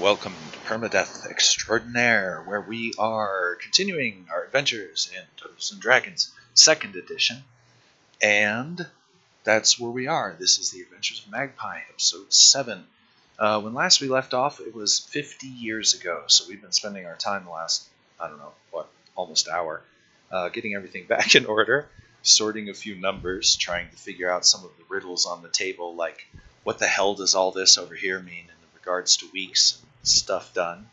welcome to Permadeath Extraordinaire, where we are continuing our adventures in Dungeons and Dragons 2nd edition, and that's where we are. This is the Adventures of Magpie, episode 7. When last we left off, it was 50 years ago, so we've been spending our time the last, almost hour, getting everything back in order, sorting a few numbers, trying to figure out some of the riddles on the table, like what the hell does all this over here mean in regards to weeks and stuff done,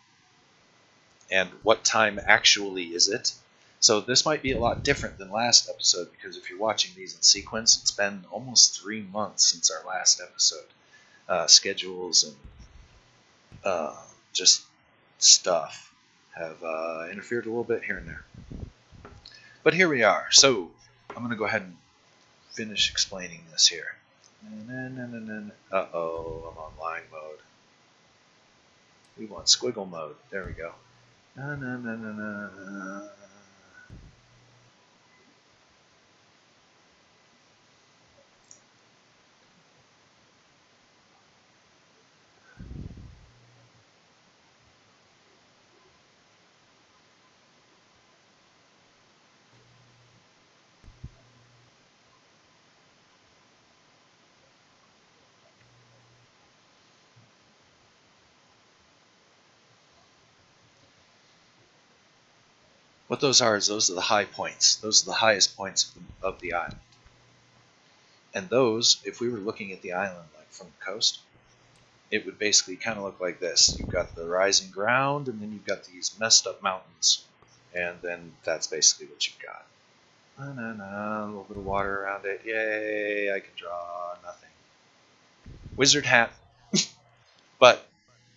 and what time actually is it. So this might be a lot different than last episode, because if you're watching these in sequence, it's been almost 3 months since our last episode. Schedules and just stuff have interfered a little bit here and there. But here we are. So I'm going to go ahead and finish explaining this here. Uh-oh, I'm on line mode. We want squiggle mode. There we go. What those are is those are the high points. Those are the highest points of the island. And those, if we were looking at the island like from the coast, it would basically kind of look like this. You've got the rising ground, and then you've got these messed up mountains. And then that's basically what you've got. A little bit of water around it. Yay, I can draw nothing. Wizard hat. But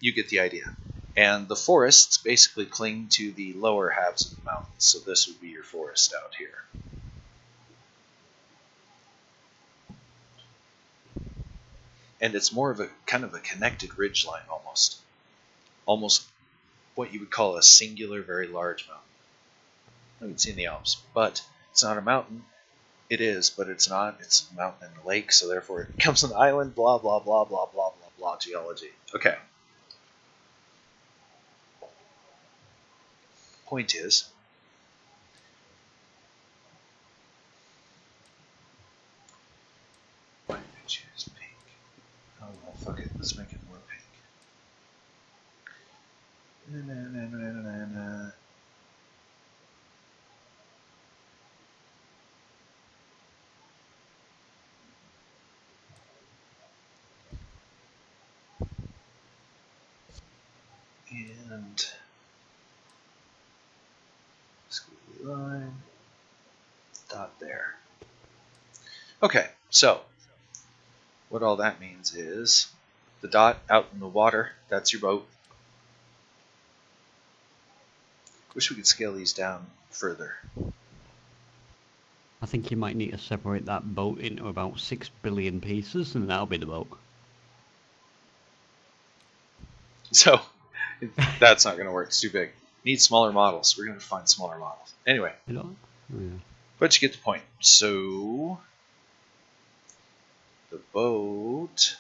you get the idea. And the forests basically cling to the lower halves of the mountains, so this would be your forest out here. And it's more of a kind of a connected ridgeline almost. Almost what you would call a singular, very large mountain. You can see in the Alps, but it's not a mountain. It is, but it's not. It's a mountain in the lake, so therefore it becomes an island, blah, blah, blah, blah, blah, blah, blah, geology. Okay. Point is, why did I choose pink? Oh well, fuck it, let's make it more pink. And squiggly line, dot there. Okay, so what all that means is the dot out in the water, that's your boat. Wish we could scale these down further. I think you might need to separate that boat into about 6 billion pieces, and that'll be the boat. So, that's not going to work. It's too big. Need smaller models. We're going to find smaller models. Anyway. You know? Yeah. But you get the point. So, the boat,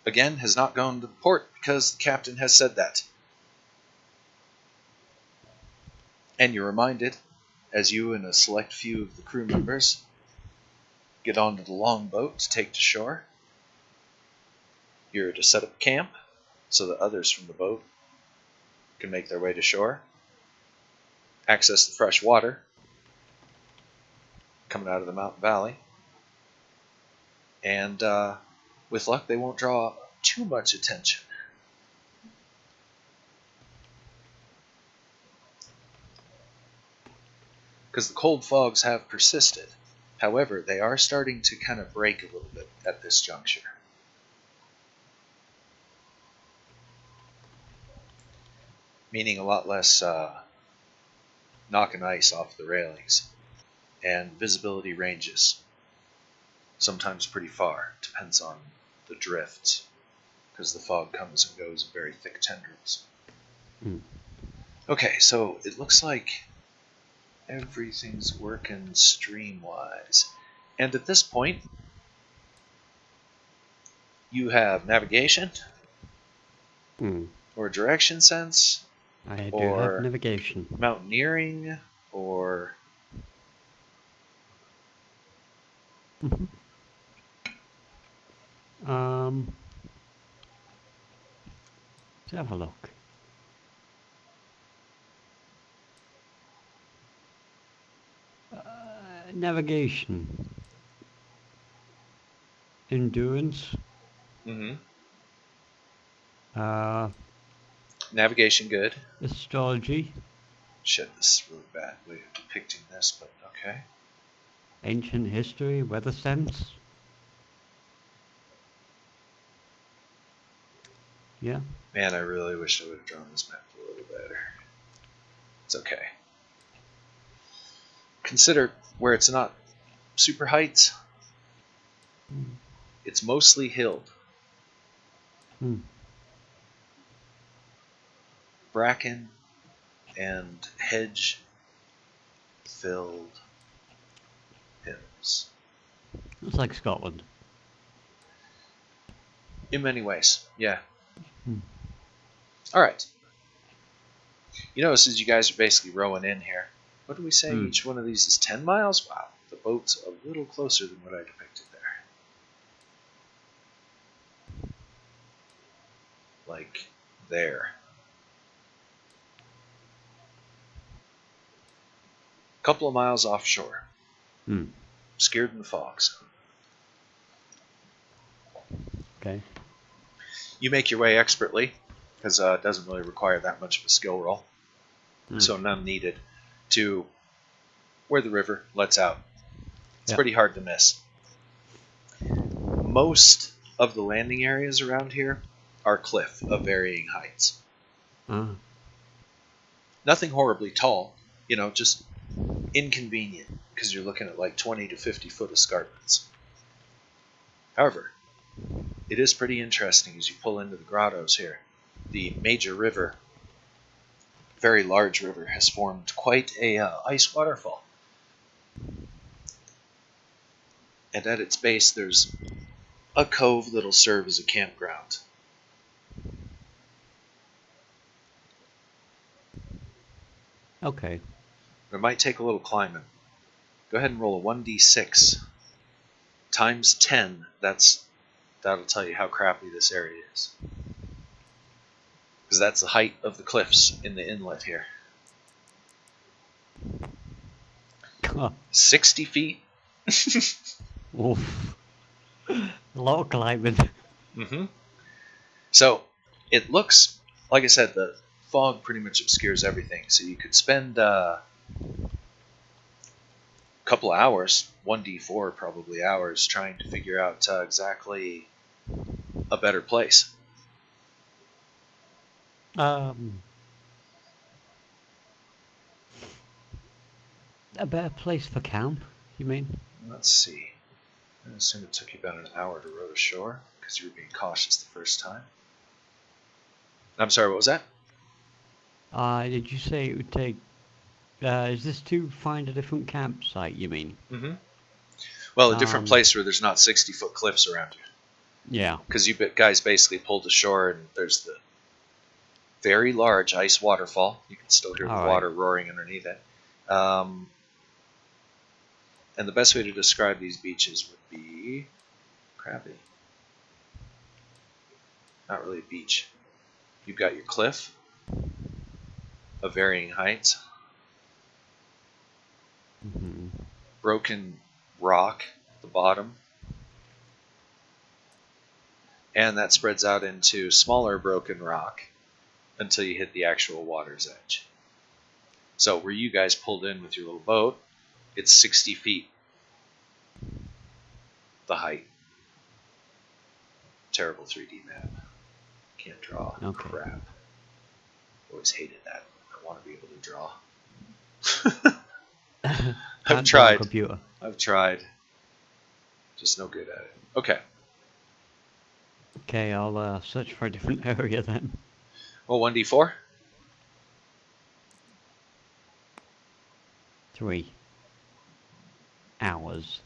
again, has not gone to the port because the captain has said that. And you're reminded, as you and a select few of the crew members get onto the longboat to take to shore, you're to set up camp so that others from the boat can make their way to shore, access the fresh water coming out of the mountain valley, and with luck they won't draw too much attention. Because the cold fogs have persisted. However, they are starting to kind of break a little bit at this juncture. Meaning a lot less knocking ice off the railings. And visibility ranges. Sometimes pretty far. Depends on the drifts. Because the fog comes and goes in very thick tendrils. Okay, so it looks like everything's working stream-wise. And at this point, You have navigation Hmm. or direction sense I do or have navigation. mountaineering or Let's have a look. Navigation. Endurance. mm-hmm. Uh, Navigation good. Astrology. Shit, this is really bad way of depicting this, but okay. Ancient history. Weather sense. Yeah. Man, I really wish I would have drawn this map a little better. It's okay. Consider where it's not super heights. It's mostly hilled. Bracken and hedge filled hills. It's like Scotland. In many ways, yeah. Alright. You notice as you guys are basically rowing in here. What do we say? Each one of these is 10 miles? Wow, the boat's a little closer than what I depicted there. Like there. Couple of miles offshore. Scared in the fogs. Okay. You make your way expertly, because it doesn't really require that much of a skill roll. So none needed, to where the river lets out. It's pretty hard to miss. Most of the landing areas around here are cliff of varying heights. Nothing horribly tall, just inconvenient, because you're looking at like 20 to 50 foot escarpments. However, it is pretty interesting as you pull into the grottos here. The major river, very large river, has formed quite a ice waterfall. And at its base there's a cove that'll serve as a campground. Okay. It might take a little climbing. Go ahead and roll a 1d6 times 10. That'll tell you how crappy this area is. Because that's the height of the cliffs in the inlet here. 60 feet. Oof. A lot of climbing. So, it looks, like I said, the fog pretty much obscures everything. So you could spend a couple of hours, 1d4 probably hours, trying to figure out exactly a better place. A better place for camp, you mean? Let's see. I assume it took you about an hour to row to shore, because you were being cautious the first time. I'm sorry, what was that? Did you say it would take... is this to find a different campsite, you mean? Well, a different place where there's not 60-foot cliffs around you. Yeah. Because you guys basically pulled ashore, and there's the very large ice waterfall. You can still hear the water roaring underneath it. And the best way to describe these beaches would be crabby. Not really a beach. You've got your cliff of varying heights. Broken rock at the bottom. And that spreads out into smaller broken rock until you hit the actual water's edge. So where you guys pulled in with your little boat, it's 60 feet. The height. Terrible 3D map. Can't draw. Okay. Crap. Always hated that. I want to be able to draw. I've tried. Computer. I've tried. Just no good at it. Okay. Okay, I'll search for a different area then. Well, 1d4. 3 hours.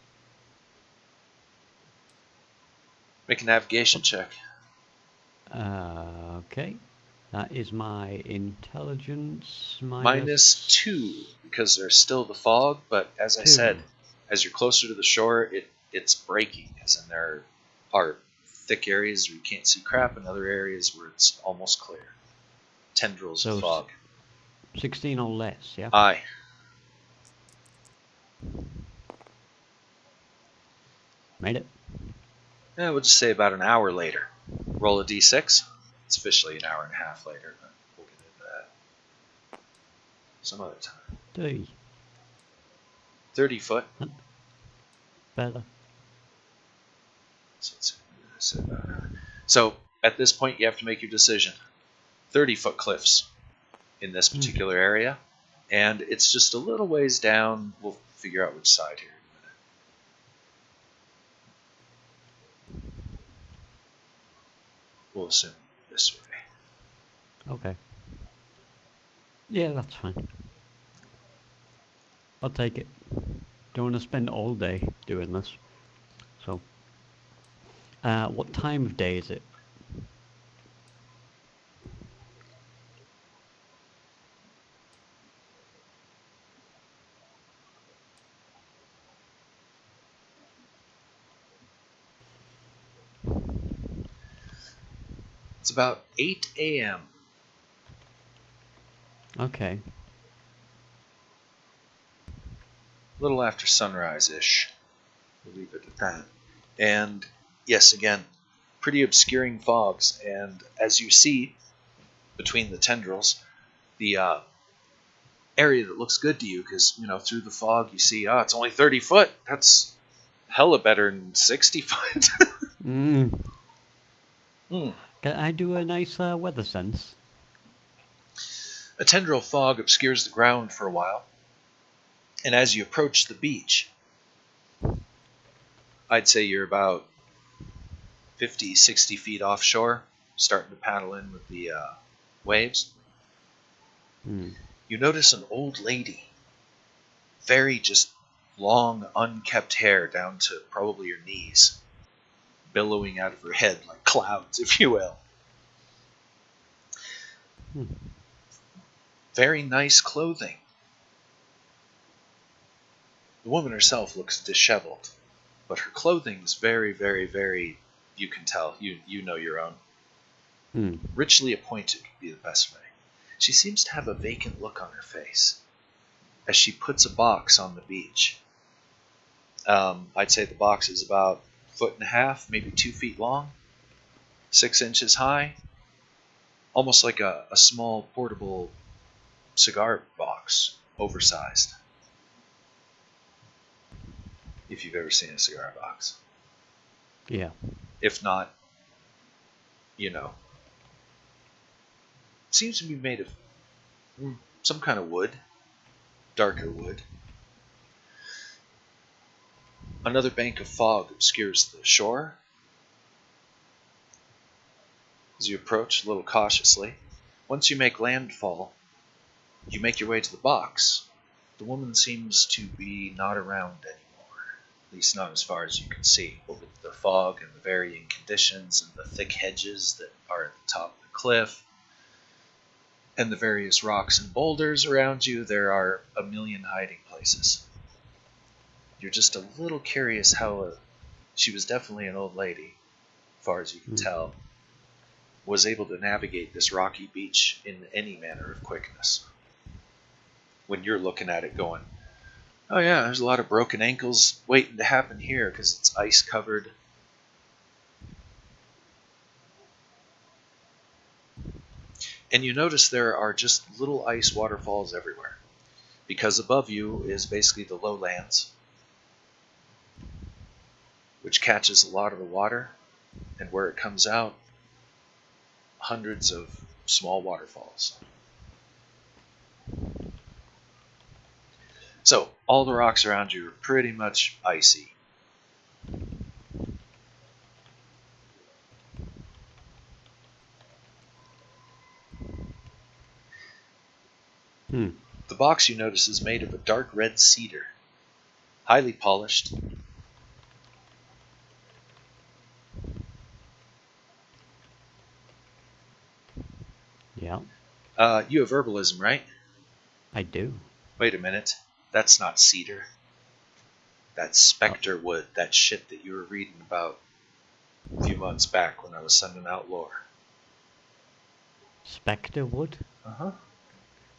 Make a navigation check. Okay. That is my intelligence -2, because there's still the fog, but as I 2. said, as you're closer to the shore, it's breaking, as in there are thick areas where you can't see crap and other areas where it's almost clear. Tendrils So of fog. 16 or less, yeah? Aye. Made it. Yeah, we'll just say about an hour later. Roll a d6. It's officially an hour and a half later, but we'll get into that some other time. 30. 30 foot. Better. So let's see, about an hour. So at this point, you have to make your decision. 30-foot cliffs in this particular area, and it's just a little ways down. We'll figure out which side here in a minute. We'll assume this way. Okay. Yeah, that's fine. I'll take it. Don't want to spend all day doing this. So, what time of day is it? It's about 8 a.m. Okay. A little after sunrise-ish. We'll leave it at that. And yes, again, pretty obscuring fogs. And as you see, between the tendrils, the area that looks good to you, because, through the fog you see, it's only 30 foot. That's hella better than 60 foot. Can I do a nice weather sense? A tendril fog obscures the ground for a while. And as you approach the beach, I'd say you're about 50, 60 feet offshore, starting to paddle in with the waves. You notice an old lady, very just long, unkept hair down to probably her knees, billowing out of her head like clouds, if you will. Very nice clothing. The woman herself looks disheveled, but her clothing is very, very, very, you can tell, you know your own. Richly appointed would be the best way. She seems to have a vacant look on her face as she puts a box on the beach. I'd say the box is about 1.5 feet, maybe 2 feet long, 6 inches high, almost like a small portable cigar box, oversized. If you've ever seen a cigar box. Yeah. If not, seems to be made of some kind of wood, darker wood. Another bank of fog obscures the shore. As you approach a little cautiously, once you make landfall, you make your way to the box. The woman seems to be not around anymore, at least not as far as you can see. But with the fog and the varying conditions and the thick hedges that are at the top of the cliff, and the various rocks and boulders around you, there are a million hiding places. You're just a little curious how she was definitely an old lady, as far as you can tell, was able to navigate this rocky beach in any manner of quickness. When you're looking at it going, oh yeah, there's a lot of broken ankles waiting to happen here because it's ice covered. And you notice there are just little ice waterfalls everywhere, because above you is basically the lowlands, which catches a lot of the water, and where it comes out, hundreds of small waterfalls. So all the rocks around you are pretty much icy. The box, you notice, is made of a dark red cedar, highly polished. Yeah, You have herbalism, right? I do. Wait a minute. That's not cedar. That's specter wood. That shit that you were reading about a few months back when I was sending out lore. Spectre wood? Uh-huh.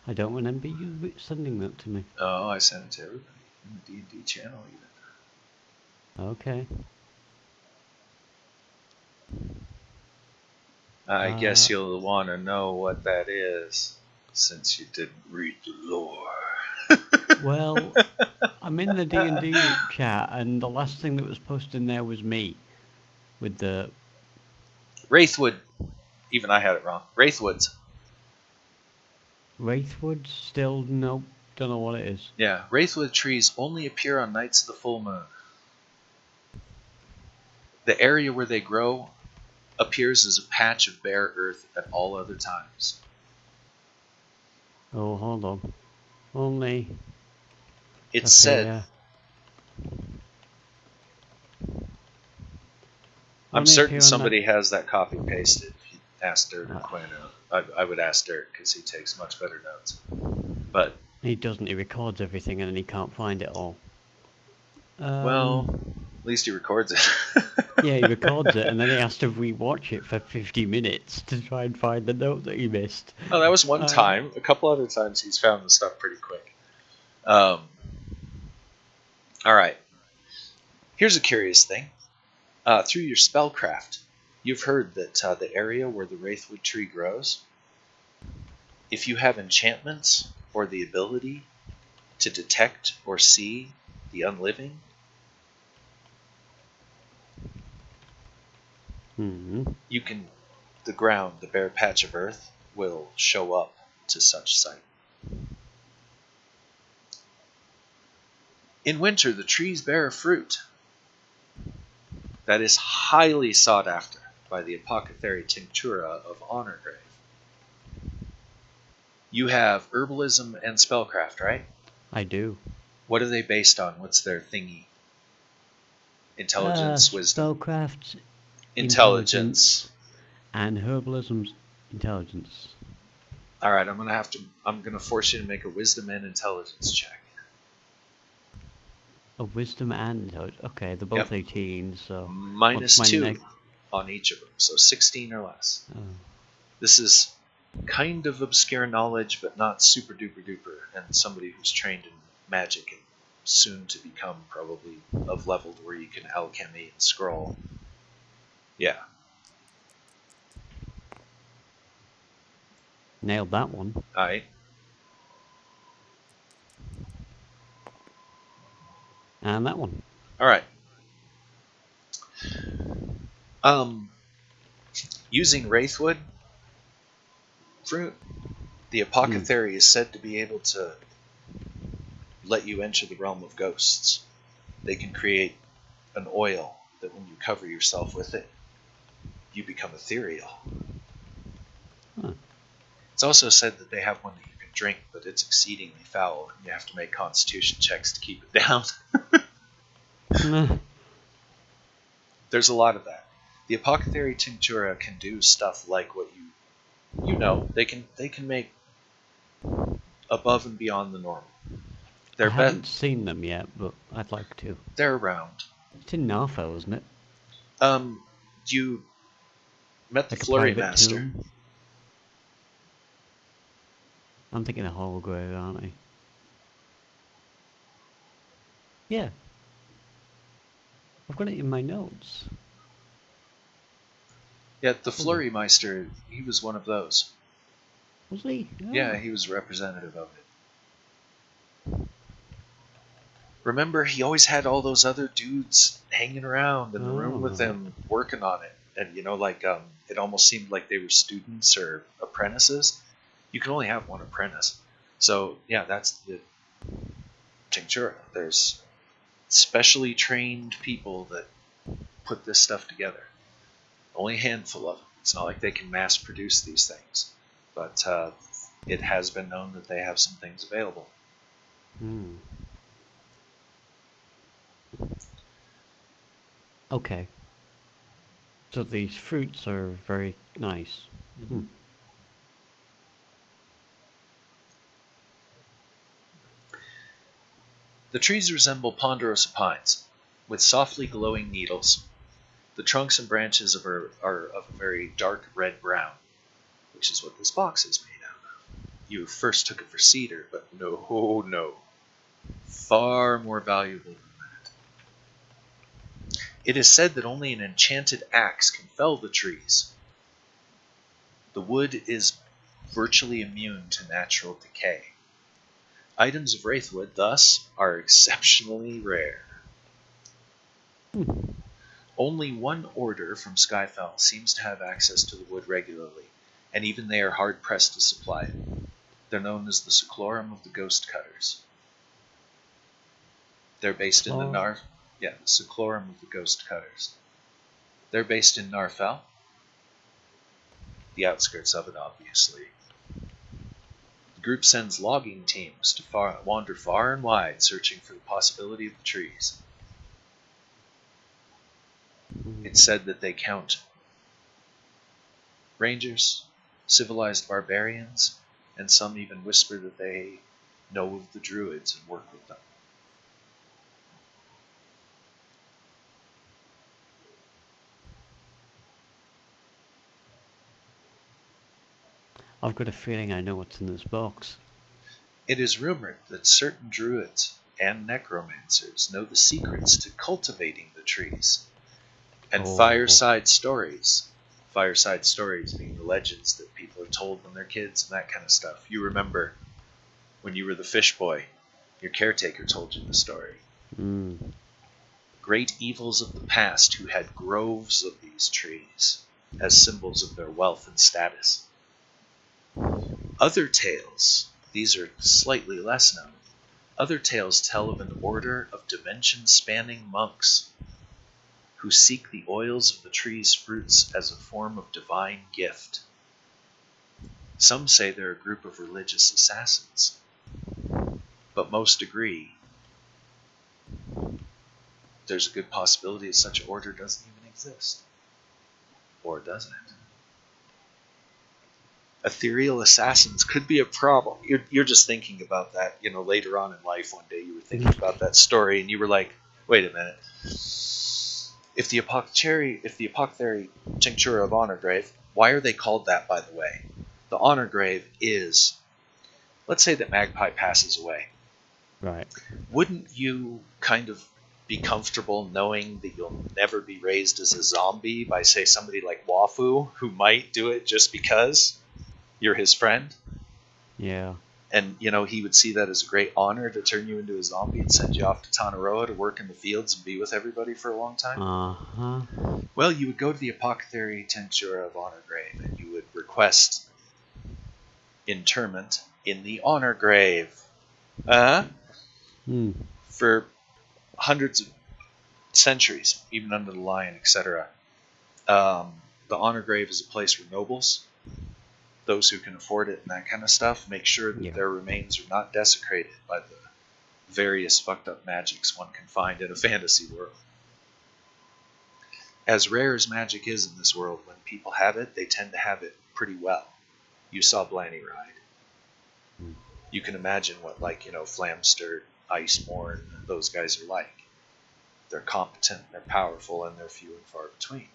I don't remember you sending that to me. Oh, I sent it to everybody in the D&D channel even. Okay. I guess you'll want to know what that is, since you didn't read the lore. Well, I'm in the D&D chat, and the last thing that was posted in there was me. With the... Wraithwood. Even I had it wrong. Wraithwoods. Wraithwood? Still, nope. Don't know what it is. Yeah, Wraithwood trees only appear on nights of the full moon. The area where they grow appears as a patch of bare earth at all other times. Oh, hold on. Only... It's said... I'm certain somebody has that copy pasted. If you ask Dirk or Quinn, I would ask Dirk because he takes much better notes. But he doesn't. He records everything and then he can't find it all. Well, at least he records it. Yeah, he records it and then he has to rewatch it for 50 minutes to try and find the note that he missed. Oh, that was one time. A couple other times he's found the stuff pretty quick. All right. Here's a curious thing. Through your spellcraft, you've heard that the area where the Wraithwood tree grows, if you have enchantments or the ability to detect or see the unliving, you can, the ground, the bare patch of earth, will show up to such sight. In winter, the trees bear a fruit that is highly sought after by the apothecary tinctura of Honorgrave. You have herbalism and spellcraft, right? I do. What are they based on? What's their thingy? Intelligence, wisdom. Spellcraft, intelligence, and herbalism's intelligence. All right, I'm gonna force you to make a wisdom and intelligence check. A wisdom and intelligence. Okay, they're both 18, so -2 on each of them, so 16 or less. Oh. This is kind of obscure knowledge, but not super duper duper, and somebody who's trained in magic and soon to become probably of level where you can alchemy and scroll. Yeah. Nailed that one. Alright. And that one. Alright. Using Wraithwood fruit, the apothecary is said to be able to let you enter the realm of ghosts. They can create an oil that when you cover yourself with it, you become ethereal. Huh. It's also said that they have one that you can drink, but it's exceedingly foul, and you have to make constitution checks to keep it down. There's a lot of that. The apothecary tinctura can do stuff like what you know. They can make above and beyond the normal. I haven't seen them yet, but I'd like to. They're around. It's in Narfell, isn't it? You met the like Flurry Master. Tomb? I'm thinking of Holgrave, aren't I? Yeah. I've got it in my notes. Yeah, the Flurry Meister, he was one of those. Was he? Oh. Yeah, he was a representative of it. Remember, he always had all those other dudes hanging around in the room with him, working on it. And, you know, like, it almost seemed like they were students or apprentices. You can only have one apprentice. So, yeah, that's the tinctura. There's specially trained people that put this stuff together. Only a handful of them. It's not like they can mass produce these things. But it has been known that they have some things available. Okay. So these fruits are very nice. The trees resemble ponderosa pines, with softly glowing needles. The trunks and branches are of a very dark red-brown, which is what this box is made out of. You first took it for cedar, but no. Far more valuable than that. It is said that only an enchanted axe can fell the trees. The wood is virtually immune to natural decay. Items of wraithwood, thus, are exceptionally rare. Only one order from Skyfell seems to have access to the wood regularly, and even they are hard-pressed to supply it. They're known as the Seclorum of the Ghost Cutters. They're based in the Seclorum of the Ghost Cutters. They're based in Narfell, the outskirts of it, obviously. The group sends logging teams to wander far and wide, searching for the possibility of the trees. It's said that they count rangers, civilized barbarians, and some even whisper that they know of the druids and work with them. I've got a feeling I know what's in this box. It is rumored that certain druids and necromancers know the secrets to cultivating the trees. And fireside stories being the legends that people are told when they're kids and that kind of stuff. You remember when you were the fish boy, your caretaker told you the story. Great evils of the past who had groves of these trees as symbols of their wealth and status. Other tales, these are slightly less known, other tales tell of an order of dimension-spanning monks who seek the oils of the tree's fruits as a form of divine gift. Some say they're a group of religious assassins, but most agree there's a good possibility that such an order doesn't even exist. Or doesn't it? Ethereal assassins could be a problem. You're just thinking about that, later on in life. One day you were thinking about that story and you were like, wait a minute. If the apothecary tincture of honor grave, why are they called that, by the way? The honor grave is, let's say that Magpie passes away. Right. Wouldn't you kind of be comfortable knowing that you'll never be raised as a zombie by, say, somebody like Wafu, who might do it just because you're his friend? Yeah. And, he would see that as a great honor to turn you into a zombie and send you off to Tanaroa to work in the fields and be with everybody for a long time. Uh-huh. Well, you would go to the apothecary tincture of honor grave and you would request interment in the honor grave. For hundreds of centuries, even under the Lion, etc. The honor grave is a place where nobles, those who can afford it and that kind of stuff, make sure that their remains are not desecrated by the various fucked up magics one can find in a fantasy world. As rare as magic is in this world, when people have it, they tend to have it pretty well. You saw Blanny ride. You can imagine what, Flamster, Iceborne, those guys are like. They're competent, they're powerful, and they're few and far between.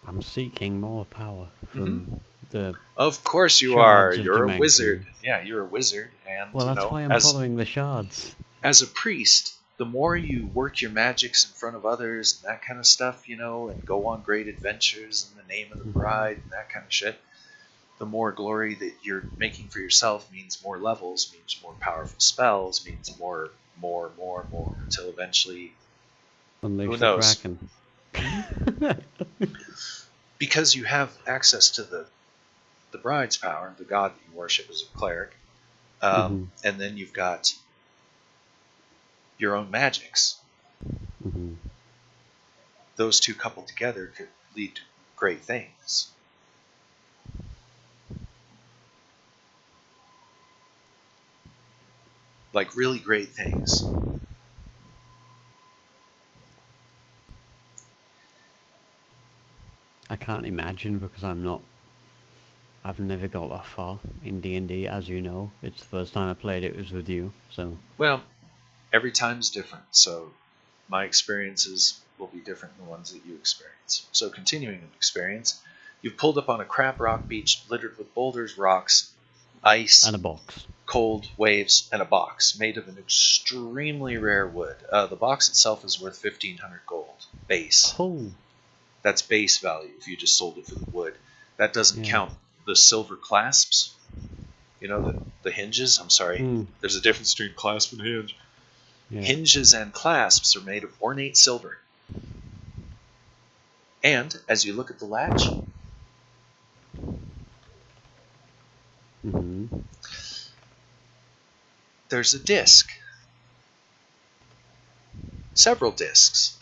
I'm seeking more power from the... Of course you are. You're a wizard. Yeah, you're a wizard. And, well, that's why I'm following the shards. As a priest, the more you work your magics in front of others and that kind of stuff, and go on great adventures in the name of the bride and that kind of shit, the more glory that you're making for yourself means more levels, means more powerful spells, means more, until eventually, Unleash who knows? The Kraken. Because you have access to the bride's power, the god that you worship as a cleric, and then you've got your own magics. Those two coupled together could lead to great things. Like really great things. I can't imagine because I'm not I've never got that far in D&D, as you know. It's the first time I played it was with you, so... Well, every time's different, so my experiences will be different than the ones that you experience. So continuing an experience, you've pulled up on a crap rock beach littered with boulders, rocks, ice, And a box. cold waves, and a box made of an extremely rare wood. The box itself is worth 1,500 gold, base. Oh! That's base value if you just sold it for the wood. That doesn't Yeah. count the silver clasps. You know, the hinges? I'm sorry. There's a difference between clasp and hinge. Yeah. Hinges and clasps are made of ornate silver. And, as you look at the latch, there's a disc. Several discs.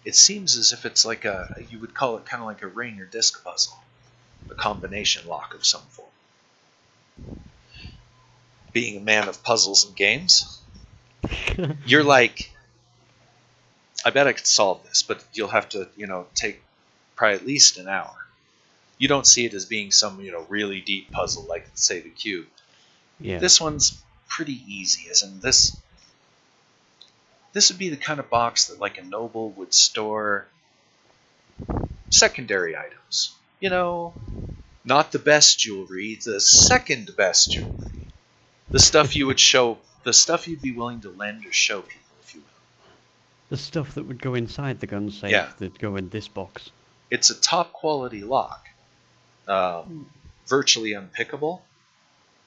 It seems as if it's like you would call it kind of like a ring or disc puzzle. A combination lock of some form. Being a man of puzzles and games, you're like, I bet I could solve this, but you'll have to, take probably at least an hour. You don't see it as being some, really deep puzzle like, say, the cube. Yeah. This one's pretty easy, as in this would be the kind of box that like a noble would store secondary items. Not the best jewelry, the second best jewelry. The stuff you would show, the stuff you'd be willing to lend or show people, if you will. The stuff that would go inside the gun safe that'd go in this box. It's a top quality lock. Virtually unpickable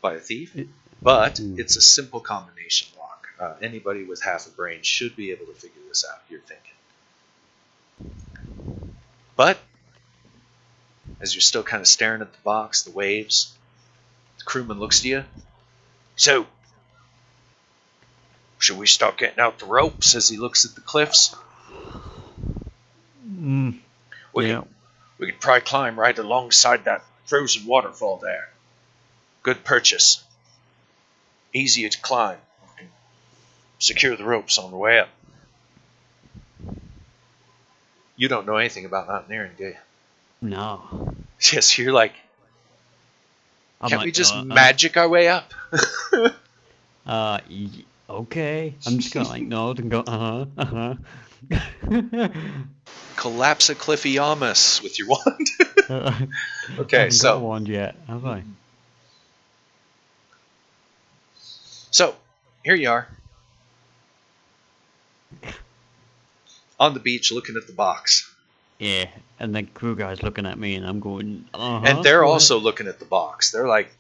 by a thief, but it's a simple combination lock. Anybody with half a brain should be able to figure this out, you're thinking. But, as you're still kind of staring at the box, the waves, the crewman looks to you. So, should we start getting out the ropes as he looks at the cliffs? We could probably climb right alongside that frozen waterfall there. Good purchase. Easier to climb. We can secure the ropes on the way up. You don't know anything about mountaineering, do you? No. Yes, you're like, can't we just magic our way up? Okay. I'm just gonna nod and go, Collapse a Cliffy-Yamas with your wand. Okay, I haven't got a wand yet, have I? So, here you are. On the beach looking at the box. Yeah, and the crew guy's looking at me and I'm going, And they're also looking at the box. They're like,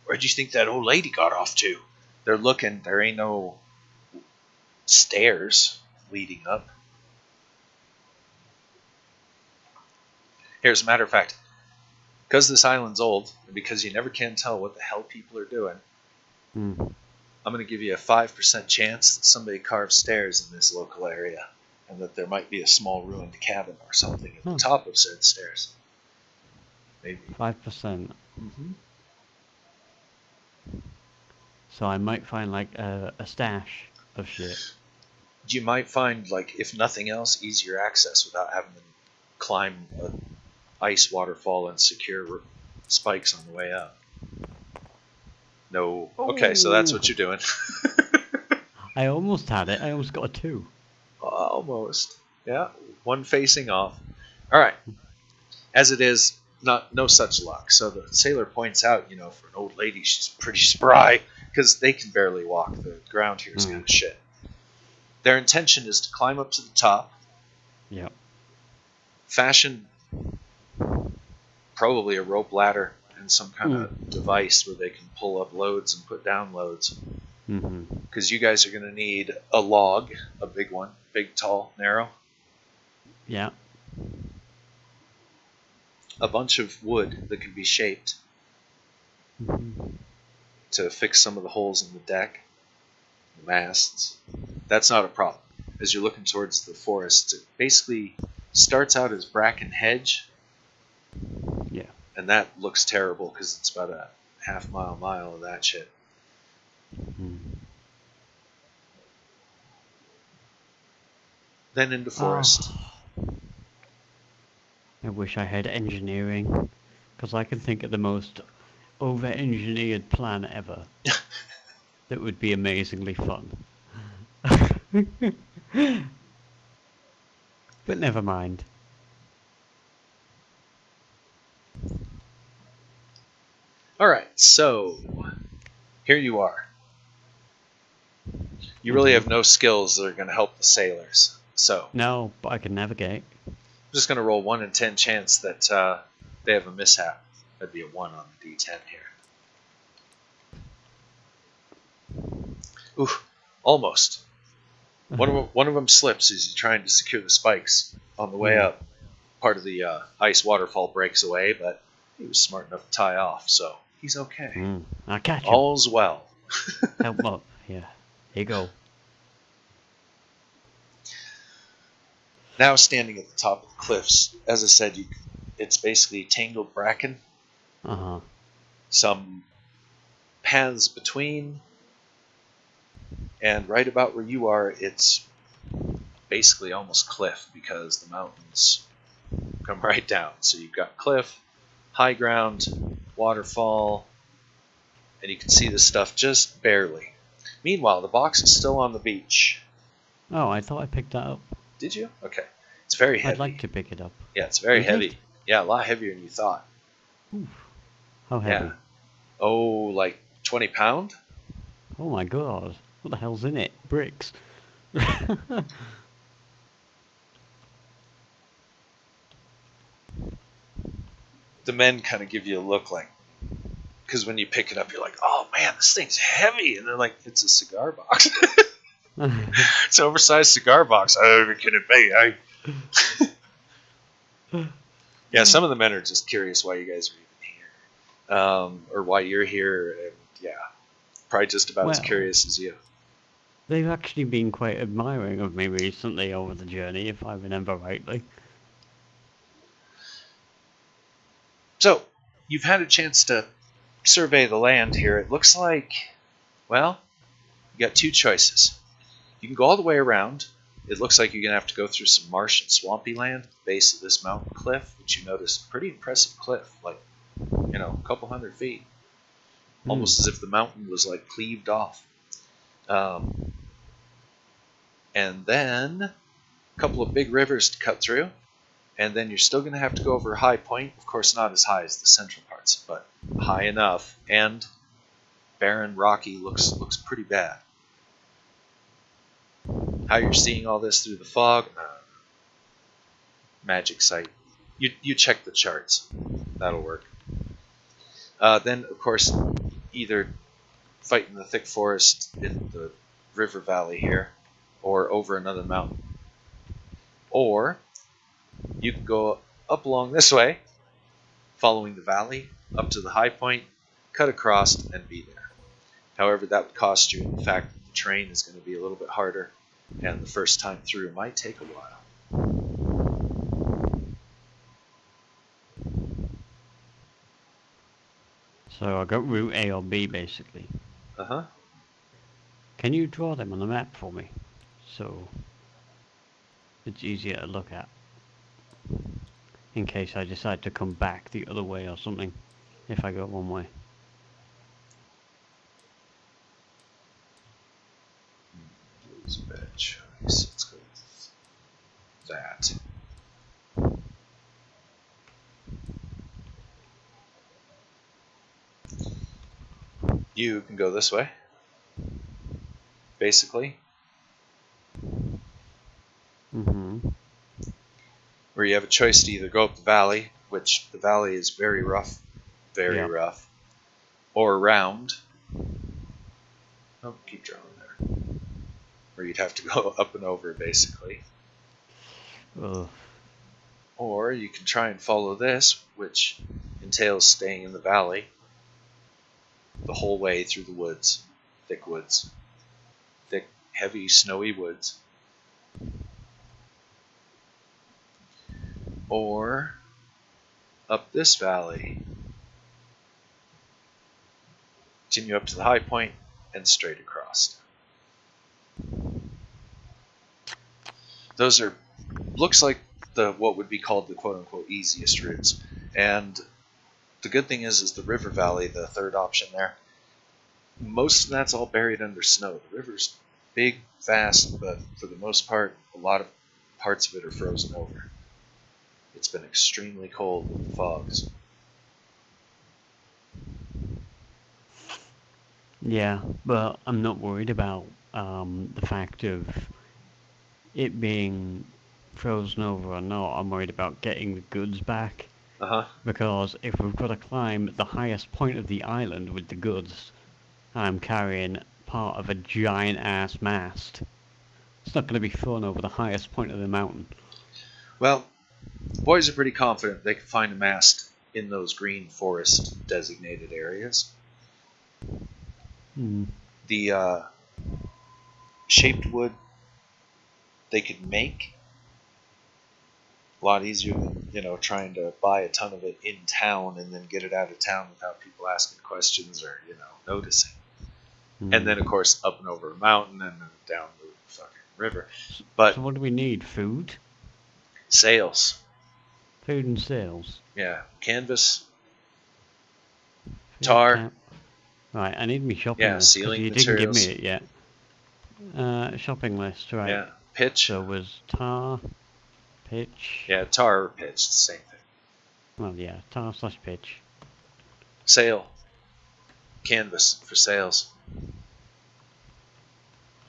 where'd you think that old lady got off to? They're looking, there ain't no stairs leading up. Here, as a matter of fact, because this island's old, and because you never can tell what the hell people are doing, I'm going to give you a 5% chance that somebody carved stairs in this local area, and that there might be a small ruined cabin or something at the top of said stairs. Maybe. 5%. So I might find like a stash of shit. You might find, like, if nothing else, easier access without having to climb an ice waterfall and secure spikes on the way up. No. Okay, so that's what you're doing. I almost had it. I almost got a 2. Almost. Yeah, one facing off. All right. As it is, no such luck. So the sailor points out, for an old lady, she's pretty spry, because they can barely walk. The ground here is kind of shit. Their intention is to climb up to the top. Yep. Fashion probably a rope ladder and some kind of device where they can pull up loads and put down loads. Because you guys are going to need a log, a big one, big, tall, narrow. Yeah. A bunch of wood that can be shaped to fix some of the holes in the deck, the masts. That's not a problem. As you're looking towards the forest, it basically starts out as bracken hedge. Yeah. And that looks terrible because it's about a half mile of that shit. Then into forest. I wish I had engineering, because I can think of the most over-engineered plan ever that would be amazingly fun. But never mind. Alright, so here you are. You really have no skills that are going to help the sailors. So No, but I can navigate. I'm just going to roll 1 in 10 chance that they have a mishap. That'd be a 1 on the D10 here. Ooh, almost. One of them slips as he's trying to secure the spikes on the way up. Part of the ice waterfall breaks away, but he was smart enough to tie off, so he's okay. I'll catch him. All's well. Help him up. Yeah. Here you go. Now standing at the top of the cliffs, as I said, it's basically tangled bracken. Some paths between, and right about where you are, it's basically almost cliff because the mountains come right down. So you've got cliff, high ground, waterfall, and you can see the stuff just barely. Meanwhile, the box is still on the beach. Oh, I thought I picked that up. Did you? Okay. It's very heavy. I'd like to pick it up. Yeah, it's very heavy. Yeah, a lot heavier than you thought. Oof. How heavy? Yeah. Oh, like 20 pound? Oh my god. What the hell's in it? Bricks. The men kind of give you a look like, because when you pick it up, you're like, oh man, this thing's heavy. And they're like, it's a cigar box. It's an oversized cigar box. Oh, can it be? Yeah, some of the men are just curious why you guys are even here. Or why you're here. And yeah, probably just about as curious as you. They've actually been quite admiring of me recently over the journey, if I remember rightly. So, you've had a chance to survey the land here. It looks like, well, you got 2 choices. You can go all the way around. It looks like you're going to have to go through some marsh and swampy land at the base of this mountain cliff, which you notice a pretty impressive cliff, like, a couple hundred feet. Almost as if the mountain was, like, cleaved off. And then a couple of big rivers to cut through. And then you're still going to have to go over a high point. Of course, not as high as the central parts, but high enough. And barren, rocky, looks pretty bad. How you're seeing all this through the fog? Magic sight. You check the charts. That'll work. Then, of course, either fight in the thick forest in the river valley here, or over another mountain. Or you can go up along this way, following the valley, up to the high point, cut across, and be there. However, that would cost you in the fact that the terrain is going to be a little bit harder, and the first time through might take a while. So I got route A or B, basically. Uh-huh. Can you draw them on the map for me? So it's easier to look at. In case I decide to come back the other way or something, if I go one way. It's a bad choice. Let's go with that. You can go this way, basically. Where you have a choice to either go up the valley, which the valley is very rough, rough, or around. Oh, keep drawing there. Where you'd have to go up and over, basically. Or you can try and follow this, which entails staying in the valley the whole way through the woods. Thick woods. Thick, heavy, snowy woods. Or up this valley. Continue up to the high point and straight across. Those are, looks like the what would be called the quote-unquote easiest routes. And the good thing is the river valley, the third option there, most of that's all buried under snow. The river's big, fast, but for the most part, a lot of parts of it are frozen over. It's been extremely cold with the fogs. Yeah, but I'm not worried about the fact of it being frozen over or not. I'm worried about getting the goods back. Because if we've got to climb the highest point of the island with the goods, I'm carrying part of a giant ass mast. It's not going to be fun over the highest point of the mountain. Well, the boys are pretty confident they can find a mast in those green forest designated areas. The shaped wood they could make a lot easier than trying to buy a ton of it in town and then get it out of town without people asking questions or noticing. And then of course up and over a mountain and then down the fucking river. But so what do we need? Food? Sails. Food and sails. Yeah, canvas, tar. Right, I need me shopping list. Sealing you materials. Didn't give me it yet. Shopping list, right? Yeah, pitch. So it was tar, pitch. Yeah, tar or pitch, it's the same thing. Well, yeah, tar/pitch. Sail. Canvas for sails.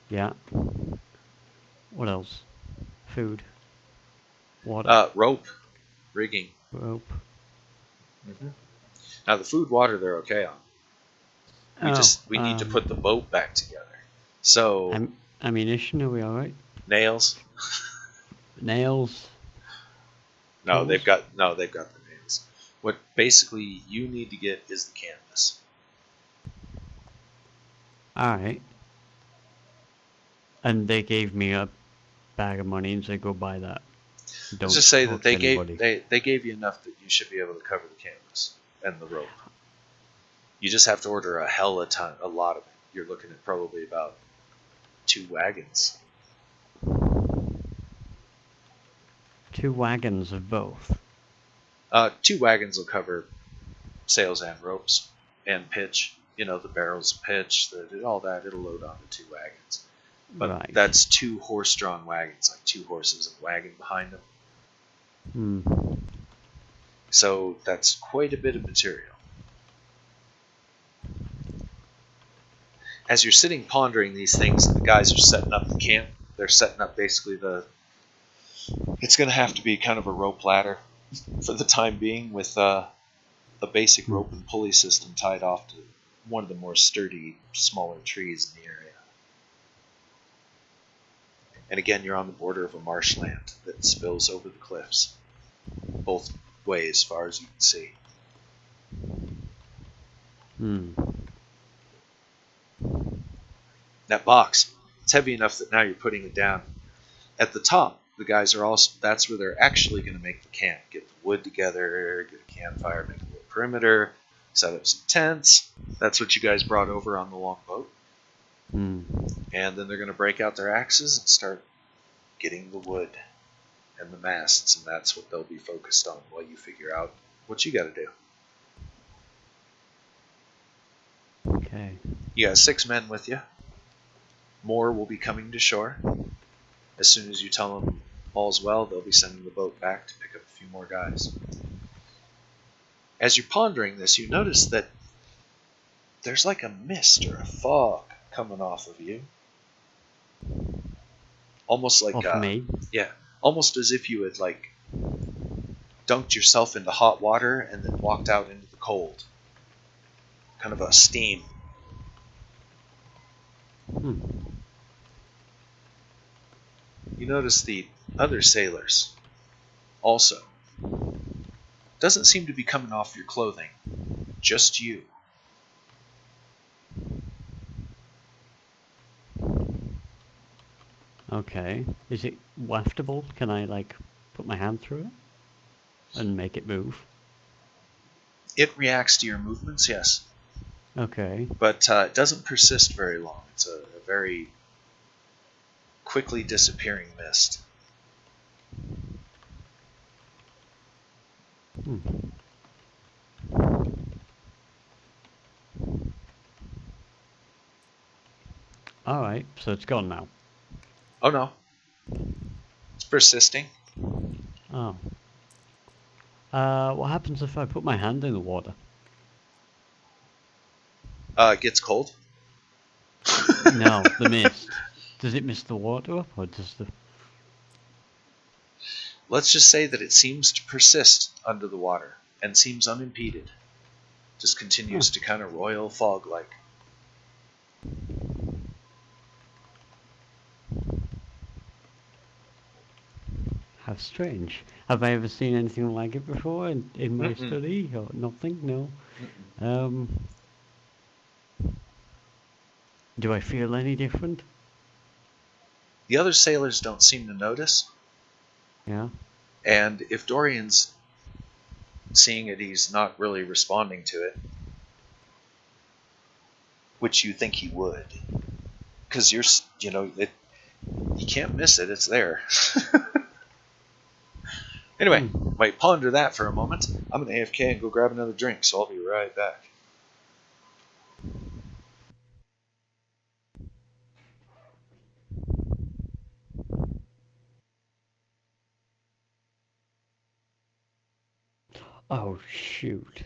Yeah. What else? Food. Water. Rope. Rigging. Rope. Now the food, water, they're okay on. We need to put the boat back together. So ammunition, are we alright? Nails. Nails. No, they've got the nails. What basically you need to get is the canvas. Alright. And they gave me a bag of money and said go buy that. Don't just say that they gave you enough that you should be able to cover the canvas and the rope. You just have to order a lot of it. You're looking at probably about 2 wagons. 2 wagons of both? 2 wagons will cover sails and ropes and pitch. The barrels of pitch, all that. It'll load onto 2 wagons. But that's 2 horse-drawn wagons, like 2 horses and a wagon behind them. So that's quite a bit of material. As you're sitting pondering these things, the guys are setting up the camp. They're setting up basically it's going to have to be kind of a rope ladder for the time being, with a basic rope and pulley system tied off to one of the more sturdy, smaller trees in the area. And again, you're on the border of a marshland that spills over the cliffs, both ways as far as you can see. That box, it's heavy enough that now you're putting it down. At the top, the guys that's where they're actually going to make the camp. Get the wood together, get a campfire, make a little perimeter, set up some tents. That's what you guys brought over on the long boat. And then they're going to break out their axes and start getting the wood and the masts, and that's what they'll be focused on while you figure out what you got to do. Okay. You got 6 men with you. More will be coming to shore. As soon as you tell them all's well, they'll be sending the boat back to pick up a few more guys. As you're pondering this, you notice that there's like a mist or a fog coming off of you. Almost like me? Yeah, almost as if you had dunked yourself into hot water and then walked out into the cold. Kind of a steam. You notice the other sailors also. Doesn't seem to be coming off your clothing. Just you. Okay. Is it waftable? Can I put my hand through it and make it move? It reacts to your movements, yes. Okay. But it doesn't persist very long. It's a very quickly disappearing mist. Hmm. Alright, so it's gone now. Oh no. It's persisting. Oh. What happens if I put my hand in the water? It gets cold. No, the mist. Does it mist the water up, or does the... Let's just say that it seems to persist under the water and seems unimpeded. Just continues to kind of royal fog like. How strange. Have I ever seen anything like it before in my study, or nothing? No. Do I feel any different? The other sailors don't seem to notice. Yeah. And if Dorian's seeing it, he's not really responding to it, which you think he would, because you can't miss it. It's there. Anyway, might ponder that for a moment. I'm gonna AFK and go grab another drink, so I'll be right back. Oh, shoot.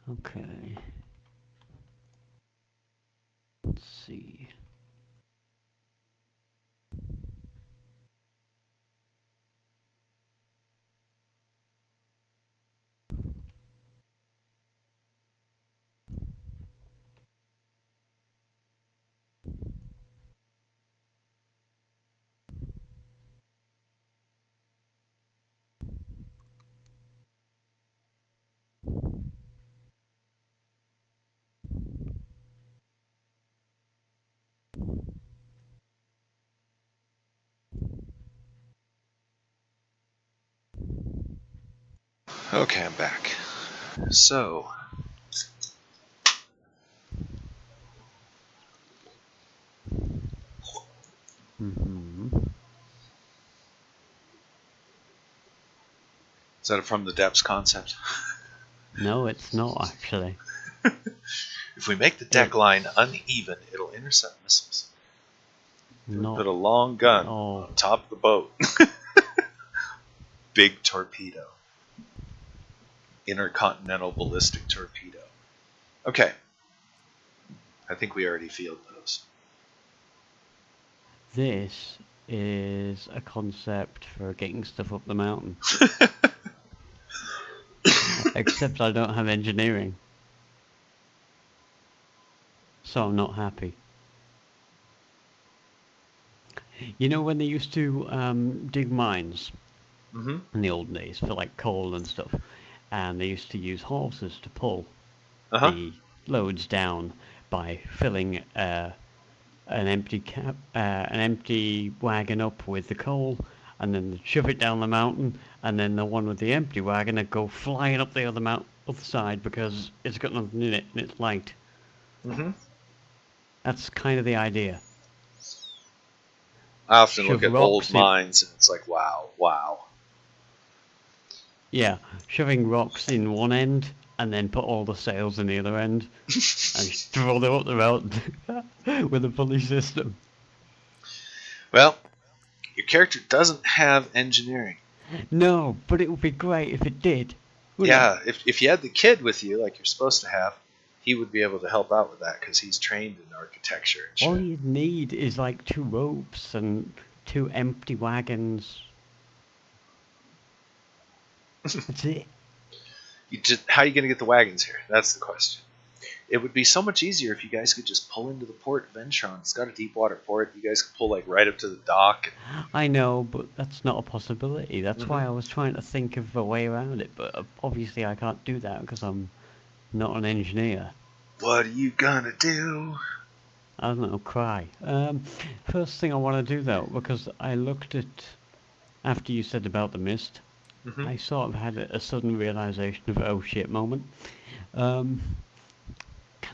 Okay. Let's see. Okay, I'm back. So, is that a from the depths concept? No, it's not actually. If we make the deck line uneven, it'll intercept missiles. Not. Put a long gun Oh. on top of the boat. Big torpedo. Intercontinental ballistic torpedo. Okay. I think we already field those. This is a concept for getting stuff up the mountain. Except I don't have engineering. So I'm not happy. You know when they used to dig mines in the old days for like coal and stuff, and they used to use horses to pull the loads down by filling an empty wagon up with the coal, and then they'd shove it down the mountain, and then the one with the empty wagon would go flying up the other side because it's got nothing in it and it's light. That's kind of the idea. I often look at old mines and it's like, wow. Yeah, shoving rocks in one end and then put all the sails in the other end and just throw them up the mountain with a pulley system. Well, your character doesn't have engineering. No, but it would be great if it did. Yeah, if you had the kid with you like you're supposed to have, he would be able to help out with that because he's trained in architecture and shit. All you'd need is like 2 ropes and 2 empty wagons. That's it. How are you going to get the wagons here? That's the question. It would be so much easier if you guys could just pull into the port of Ventron. It's got a deep water port. You guys could pull like right up to the dock. I know, but that's not a possibility. That's why I was trying to think of a way around it, but obviously I can't do that because I'm not an engineer. What are you gonna do? I don't know, cry. First thing I want to do though, because I looked at, after you said about the mist, I sort of had a sudden realization of oh shit moment. Can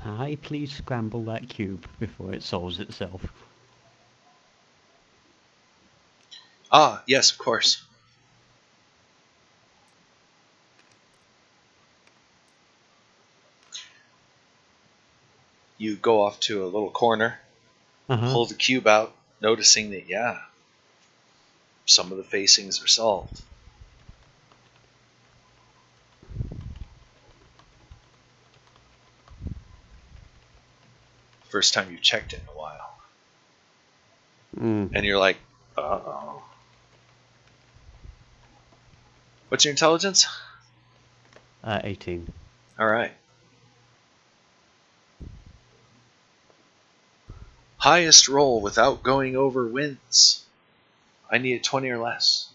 I please scramble that cube before it solves itself? Ah, yes, of course. You go off to a little corner, pull the cube out, noticing that, yeah, some of the facings are solved. First time you've checked it in a while. And you're like, uh-oh. What's your intelligence? 18. Alright. Highest roll without going over wins. I need a 20 or less.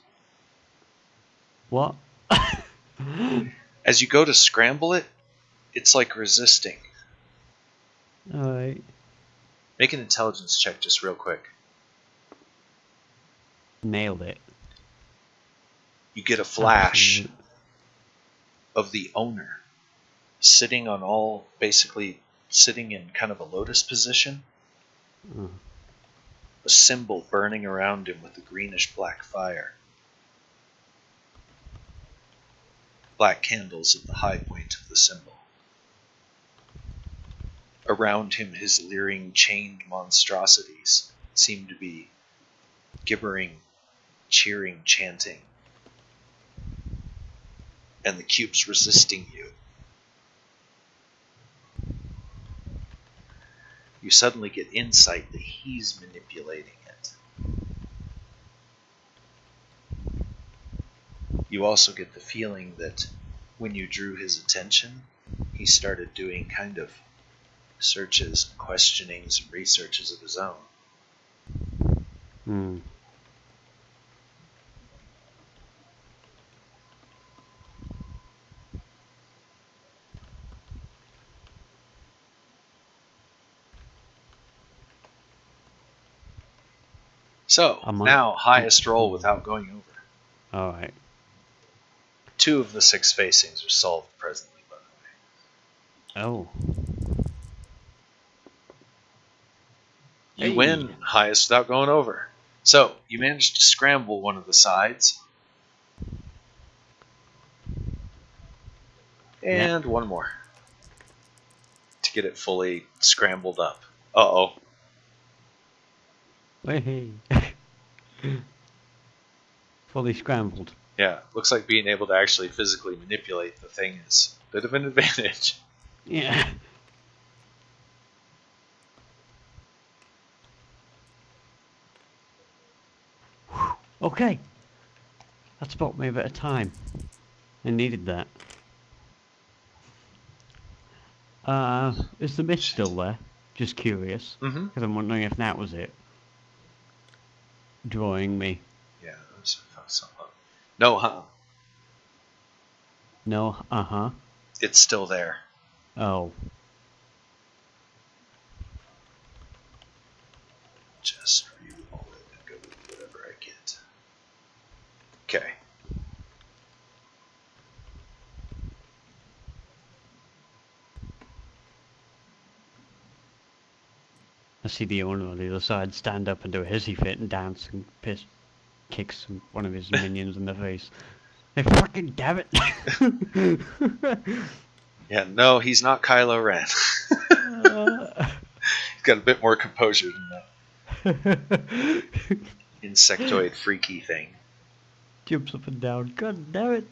What? As you go to scramble it, it's like resisting. Alright. Make an intelligence check just real quick. Nailed it. You get a flash of the owner sitting on all, basically sitting in kind of a lotus position. A symbol burning around him with a greenish black fire. Black candles at the high point of the symbol. Around him, his leering, chained monstrosities seem to be gibbering, cheering, chanting. and the cube's resisting you. You suddenly get insight that he's manipulating it. You also get the feeling that when you drew his attention, he started doing kind of searches, questionings, and researches of his own. So, now highest roll without going over. Alright. 2 of the 6 facings are solved presently, by the way. Oh. You win highest without going over. So, you managed to scramble one of the sides. And one more. To get it fully scrambled up. Uh-oh. Hey. Fully scrambled. Yeah, looks like being able to actually physically manipulate the thing is a bit of an advantage. Yeah. Okay. That's bought me a bit of time. I needed that. Is the mist still there? Just curious. Because I'm wondering if that was it. Drawing me. Yeah, let's fuck something up. No, huh? No, uh-huh. It's still there. Oh. Just re-roll it and go with whatever I get. Okay. I see the owner on the other side stand up and do a hissy fit and dance and kicks one of his minions in the face. Hey, fucking damn it! Yeah, no, he's not Kylo Ren. He's got a bit more composure than that. Insectoid freaky thing. Jumps up and down. God damn it!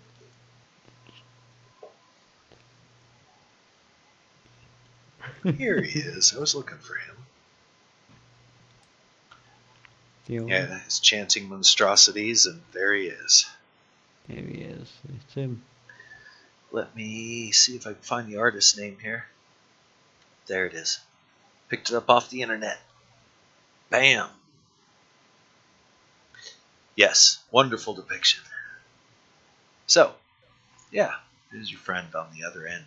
Here he is. I was looking for him. Yeah, he's chanting monstrosities, and there he is. There he is. It's him. Let me see if I can find the artist's name here. There it is. Picked it up off the internet. Bam! Yes, wonderful depiction. So, yeah, there's your friend on the other end.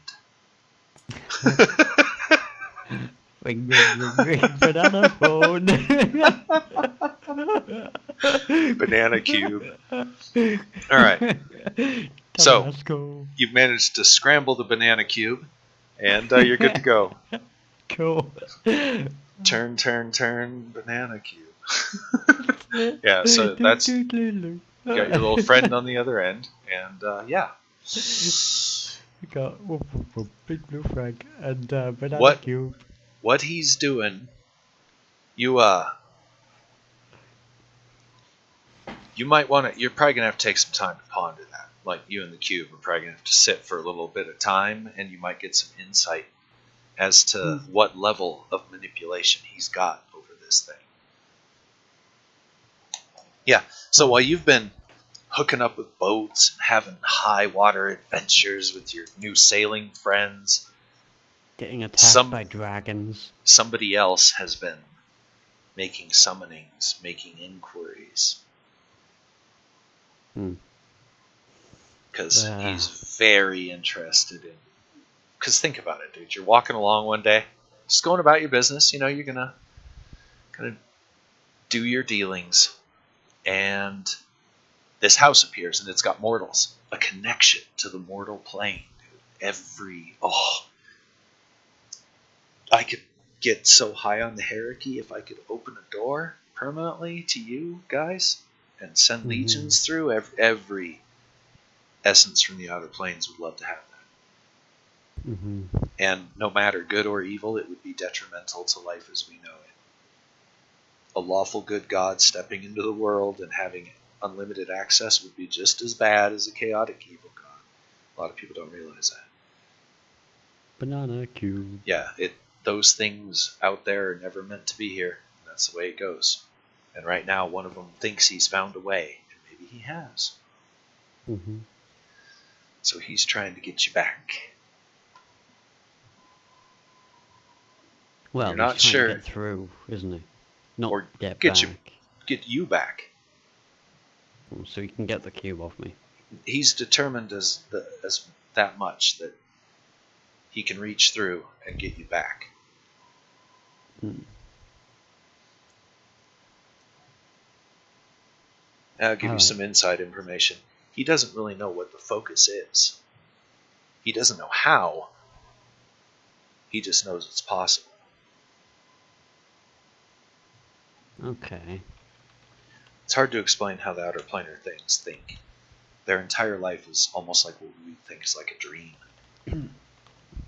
Ring, ring, ring, ring, banana phone. Banana cube. Alright. So, you've managed to scramble the banana cube, and you're good to go. Cool. Turn, turn, turn, banana cube. Yeah, so that's... You got your little friend on the other end, and yeah. We got whoop, whoop, whoop, Big Blue Frank and banana cube. What he's doing, you might want to, you're probably going to have to take some time to ponder that. Like, you and the cube are probably going to have to sit for a little bit of time, and you might get some insight as to what level of manipulation he's got over this thing. Yeah, so while you've been hooking up with boats and having high water adventures with your new sailing friends, getting attacked by dragons, somebody else has been making summonings, making inquiries. Because he's very interested in... Because think about it, dude. You're walking along one day, just going about your business. You know, you're gonna do your dealings. And this house appears, and it's got mortals. A connection to the mortal plane, dude. I could get so high on the hierarchy if I could open a door permanently to you guys and send legions through. Every essence from the outer planes would love to have that. And no matter good or evil, it would be detrimental to life as we know it. A lawful good god stepping into the world and having unlimited access would be just as bad as a chaotic evil god. A lot of people don't realize that. Banana cube. Yeah, those things out there are never meant to be here. That's the way it goes. And right now, one of them thinks he's found a way, and maybe he has. Mm-hmm. So he's trying to get you back. Well, You're he's not trying sure. to get through, isn't he? Not Or get get back. get you back. So he can get the cube off me. He's determined as that much that he can reach through and get you back. Hmm. I'll give you Alright. some inside information. He doesn't really know what the focus is. He doesn't know how. He just knows it's possible. Okay. It's hard to explain how the outer planar things think. Their entire life is almost like what we think is like a dream.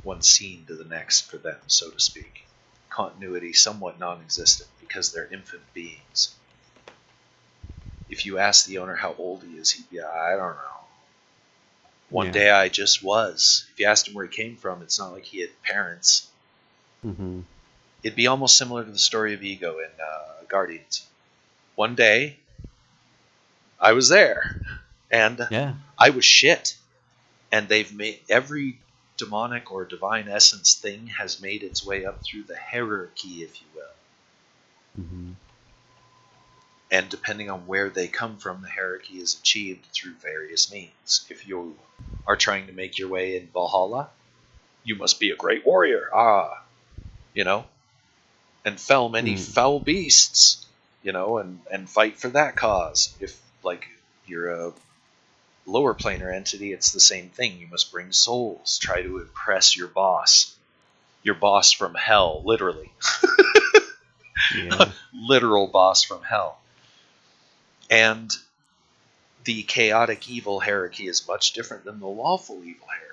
One scene to the next for them, so to speak. Continuity somewhat non-existent because they're infant beings. If you ask the owner how old he is, he'd be, I don't know. One day I just was. If you asked him where he came from, it's not like he had parents. Mm-hmm. It'd be almost similar to the story of Ego in Guardians. One day, I was there, and I was shit. And they've made every demonic or divine essence thing has made its way up through the hierarchy, if you will. Mm-hmm. And depending on where they come from, the hierarchy is achieved through various means. If you are trying to make your way in Valhalla, you must be a great warrior. And fell many foul beasts, and fight for that cause. If, like, you're a lower planar entity, it's the same thing. You must bring souls, try to impress your boss from hell, literally. Literal boss from hell. And the chaotic evil hierarchy is much different than the lawful evil hierarchy.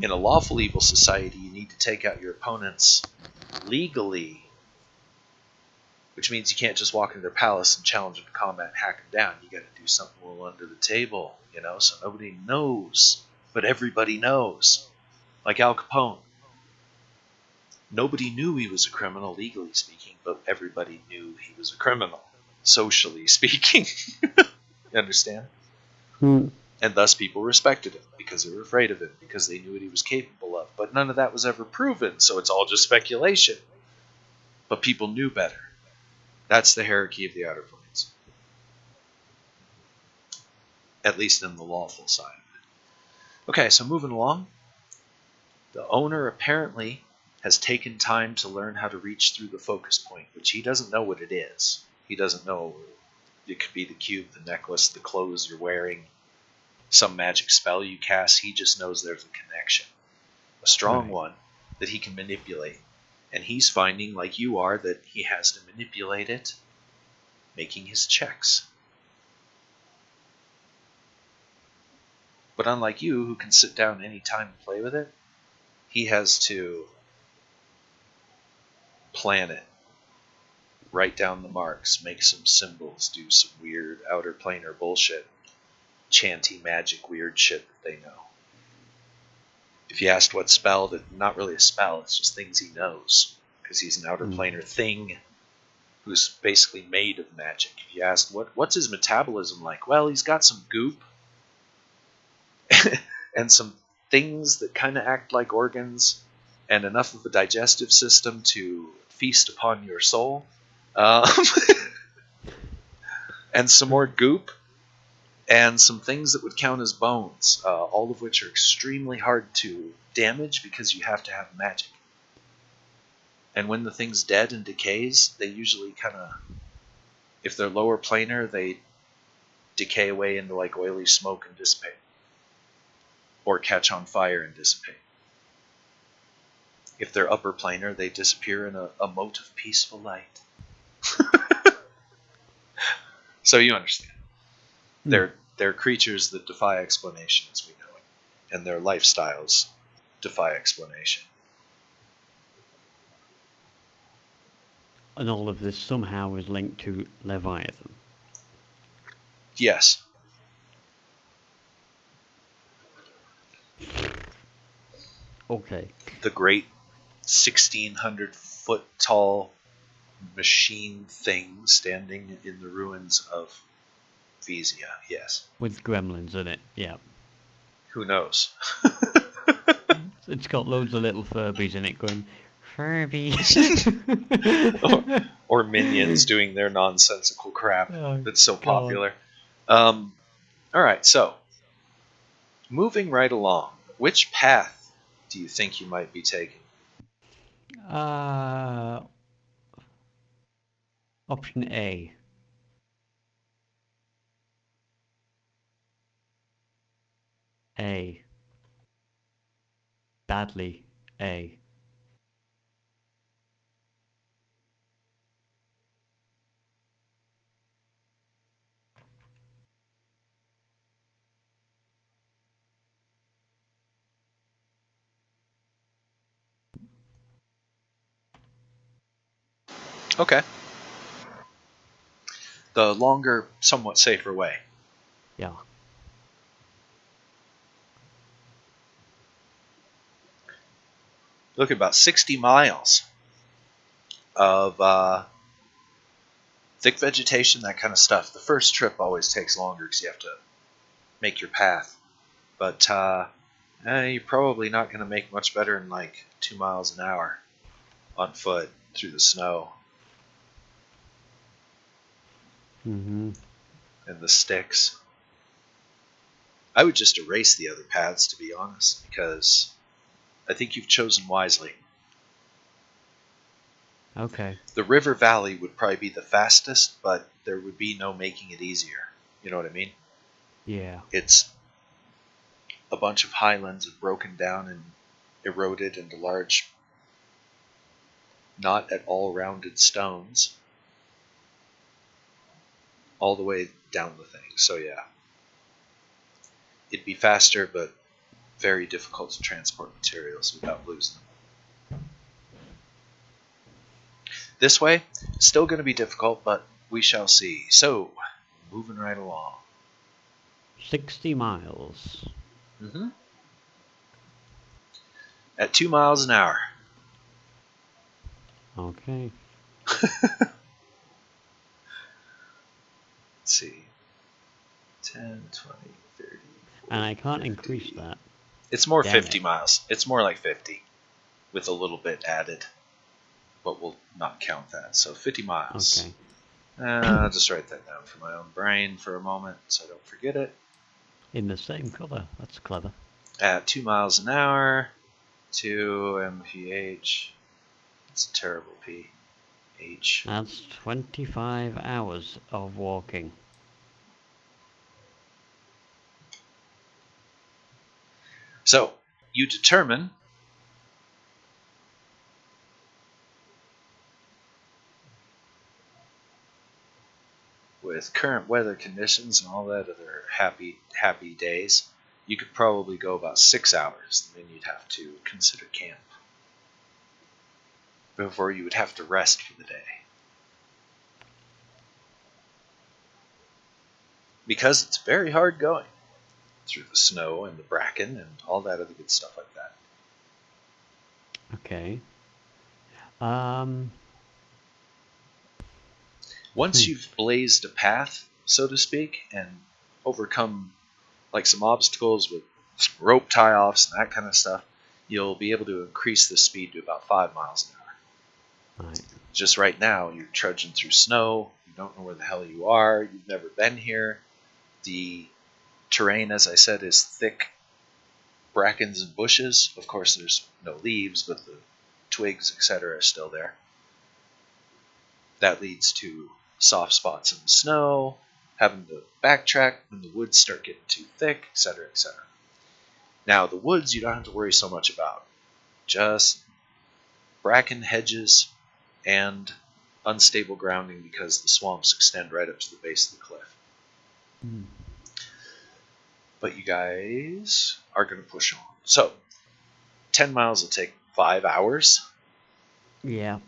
In a lawful evil society, you need to take out your opponents legally, which means you can't just walk into their palace and challenge them to combat and hack them down. You got to do something a little under the table, so nobody knows, but everybody knows. Like Al Capone. Nobody knew he was a criminal, legally speaking, but everybody knew he was a criminal, socially speaking. You understand? And thus people respected him, because they were afraid of him, because they knew what he was capable of. But none of that was ever proven, so it's all just speculation. But people knew better. That's the hierarchy of the outer planes. At least in the lawful side of it. Okay, so moving along. The owner apparently has taken time to learn how to reach through the focus point, which he doesn't know what it is. He doesn't know. It could be the cube, the necklace, the clothes you're wearing, some magic spell you cast. He just knows there's a connection. A strong one that he can manipulate. And he's finding, like you are, that he has to manipulate it, making his checks. But unlike you, who can sit down any time and play with it, he has to plan it, write down the marks, make some symbols, do some weird outer planar bullshit, chanty magic weird shit that they know. If you asked what spell, that not really a spell, it's just things he knows, because he's an outer planar thing who's basically made of magic. If you asked what's his metabolism like, well, he's got some goop and some things that kind of act like organs, and enough of a digestive system to feast upon your soul, and some more goop, and some things that would count as bones, all of which are extremely hard to damage because you have to have magic. And when the thing's dead and decays, they usually kind of, if they're lower planar, they decay away into like oily smoke and dissipate. Or catch on fire and dissipate. If they're upper planar, they disappear in a mote of peaceful light. So you understand. They're creatures that defy explanation as we know it. And their lifestyles defy explanation. And all of this somehow is linked to Leviathan. Yes. Okay. The great 1,600-foot tall machine thing standing in the ruins of Vesia, yes. With gremlins in it, yeah. Who knows? It's got loads of little Furbies in it going, Furby. or minions doing their nonsensical crap Oh, that's so God. popular. Alright, so, moving right along, which path do you think you might be taking? Option A. A. Badly A. Okay. The longer, somewhat safer way. Yeah. Look at about 60 miles of thick vegetation, that kind of stuff. The first trip always takes longer because you have to make your path. But you're probably not going to make much better than like 2 miles an hour on foot through the snow Mm-hmm. and the sticks. I would just erase the other paths, to be honest, because I think you've chosen wisely. Okay. The river valley would probably be the fastest, but there would be no making it easier. You know what I mean? Yeah. It's a bunch of highlands have broken down and eroded into large, not at all rounded stones all the way down the thing. So yeah, it'd be faster, but very difficult to transport materials without losing them. This way, still going to be difficult, but we shall see. So, moving right along. 60 miles. Mm-hmm. At 2 miles an hour. Okay. Let's see. 10, 20, 30, 40, And I can't 50. increase that. It's more Damn 50 it. miles. It's more like 50 with a little bit added. But we'll not count that. So 50 miles. Okay. I'll just write that down for my own brain for a moment so I don't forget it. In the same colour. That's clever. At 2 miles an hour, 2 mph. That's a terrible ph. That's 25 hours of walking. So you determine with current weather conditions and all that other happy days, you could probably go about 6 hours. Then you'd have to consider camp before you would have to rest for the day. Because it's very hard going through the snow and the bracken and all that other good stuff like that. Okay. Once you've blazed a path, so to speak, and overcome like some obstacles with some rope tie-offs and that kind of stuff, you'll be able to increase the speed to about 5 miles an hour. Right. Just right now, you're trudging through snow, you don't know where the hell you are, you've never been here. The terrain, as I said, is thick brackens and bushes. Of course, there's no leaves, but the twigs, etc., are still there. That leads to soft spots in the snow, having to backtrack when the woods start getting too thick, etc., etc. Now, the woods you don't have to worry so much about. Just bracken hedges and unstable grounding because the swamps extend right up to the base of the cliff. Mm. But you guys are going to push on. So, 10 miles will take 5 hours. Yeah.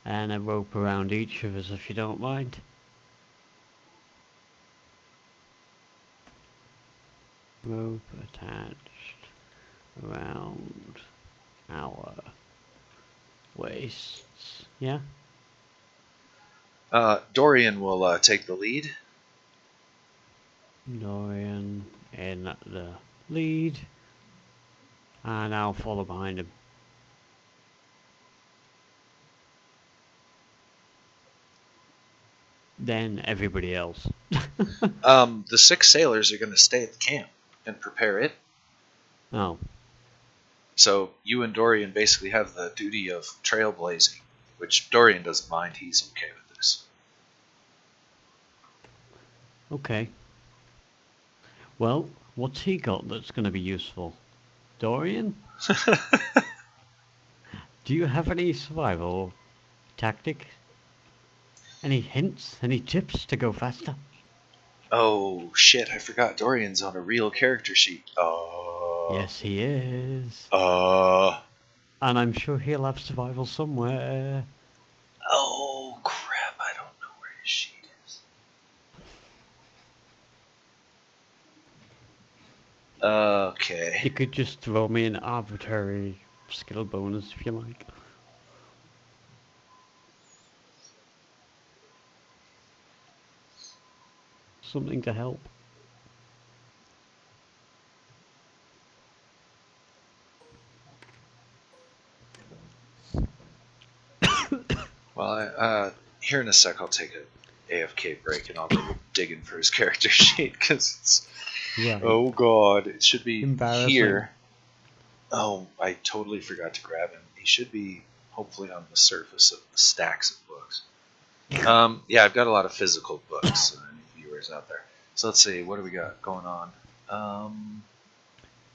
And a rope around each of us if you don't mind. Rope attached. around our waists. Yeah? Dorian will take the lead. Dorian in the lead. And I'll follow behind him. Then everybody else. The 6 sailors are going to stay at the camp and prepare it. Oh. So you and Dorian basically have the duty of trailblazing, which Dorian doesn't mind. He's okay with this. Okay. Well, what's he got that's going to be useful? Dorian? Do you have any survival tactics? Any hints? Any tips to go faster? Oh, shit, I forgot Dorian's on a real character sheet. Yes, he is. And I'm sure he'll have survival somewhere. oh, crap, I don't know where his sheet is. Okay. You could just throw me an arbitrary skill bonus if you like. Something to help. Well, here in a sec, I'll take a AFK break and I'll go digging for his character sheet because it's. Right. Oh god, it should be Embarrassing. here. Oh, I totally forgot to grab him. He should be hopefully on the surface of the stacks of books. Yeah, I've got a lot of physical books. Any viewers out there? So let's see, what do we got going on?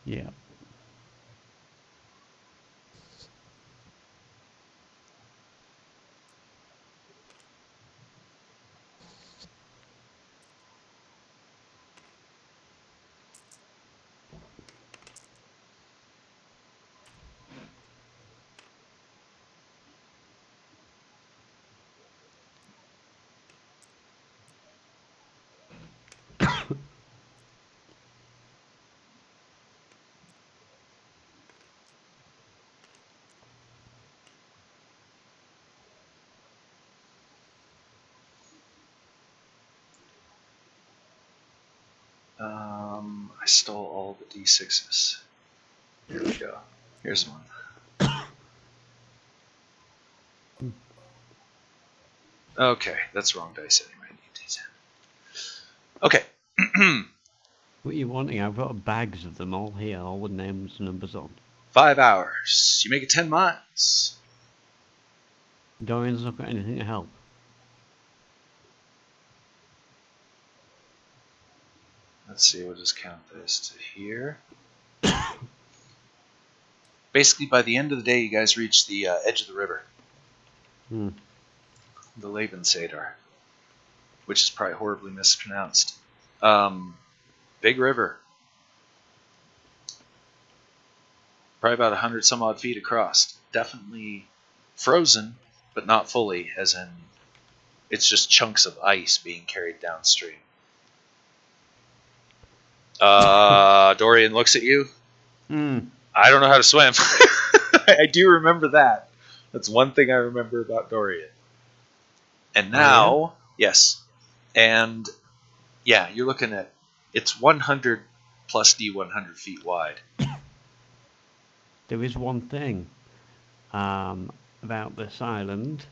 Yeah. I stole all the D6s. Here we go. Here's one. Okay, that's the wrong dice anyway. I need D10. Okay. What are you wanting? I've got bags of them all here, all with names and numbers on. 5 hours. You make it 10 miles. Dorian's not got anything to help. Let's see, we'll just count this to here. Basically, by the end of the day, you guys reach the edge of the river. Hmm. The Lavensadar, which is probably horribly mispronounced. Big river. Probably about 100 some odd feet across. Definitely frozen, but not fully, as in it's just chunks of ice being carried downstream. Dorian looks at you. I don't know how to swim. I do remember that. That's one thing I remember about Dorian. And now, yes. And yeah, you're looking at, it's 100 plus D100 feet wide. There is one thing about this island,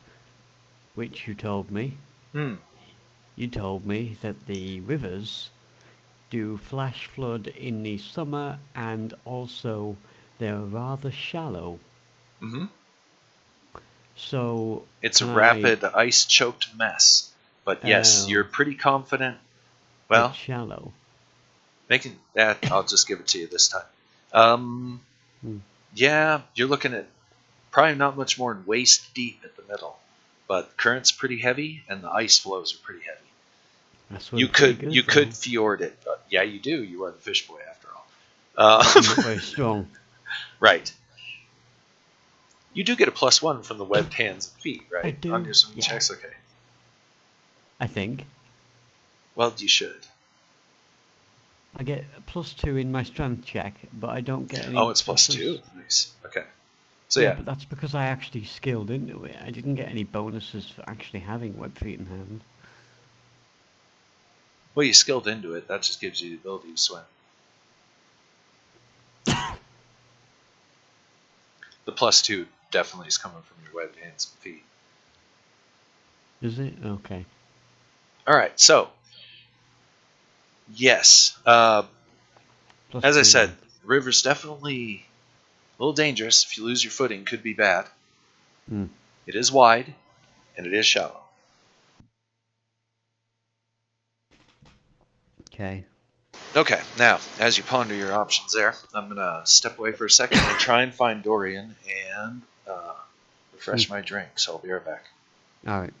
which you told me. You told me that the rivers do flash flood in the summer, and also they're rather shallow. Mm-hmm. So it's a rapid, ice-choked mess. But yes, you're pretty confident. Well, it's shallow. Making that, I'll just give it to you this time. Yeah, you're looking at probably not much more than waist deep at the middle, but the current's pretty heavy and the ice flows are pretty heavy. You could fjord it, but yeah, you do. You are the fish boy after all. I'm not very strong. Right. You do get a +1 from the webbed hands and feet, right? I do. On your swimming checks, okay. I think. Well, you should. I get a +2 in my strength check, but I don't get any Oh, it's plus pluses. 2. Nice. Okay. So Yeah, yeah. but that's because I actually skilled into it. I didn't get any bonuses for actually having web feet and hand. Well, you skilled into it. That just gives you the ability to swim. The plus 2 definitely is coming from your webbed hands and feet. Is it? Okay. All right. So yes. As I +2 said, then. the river's definitely a little dangerous. If you lose your footing, could be bad. Hmm. It is wide and it is shallow. Okay. Okay, now, as you ponder your options there, I'm going to step away for a second and try and find Dorian and refresh my drink, so I'll be right back. Alright.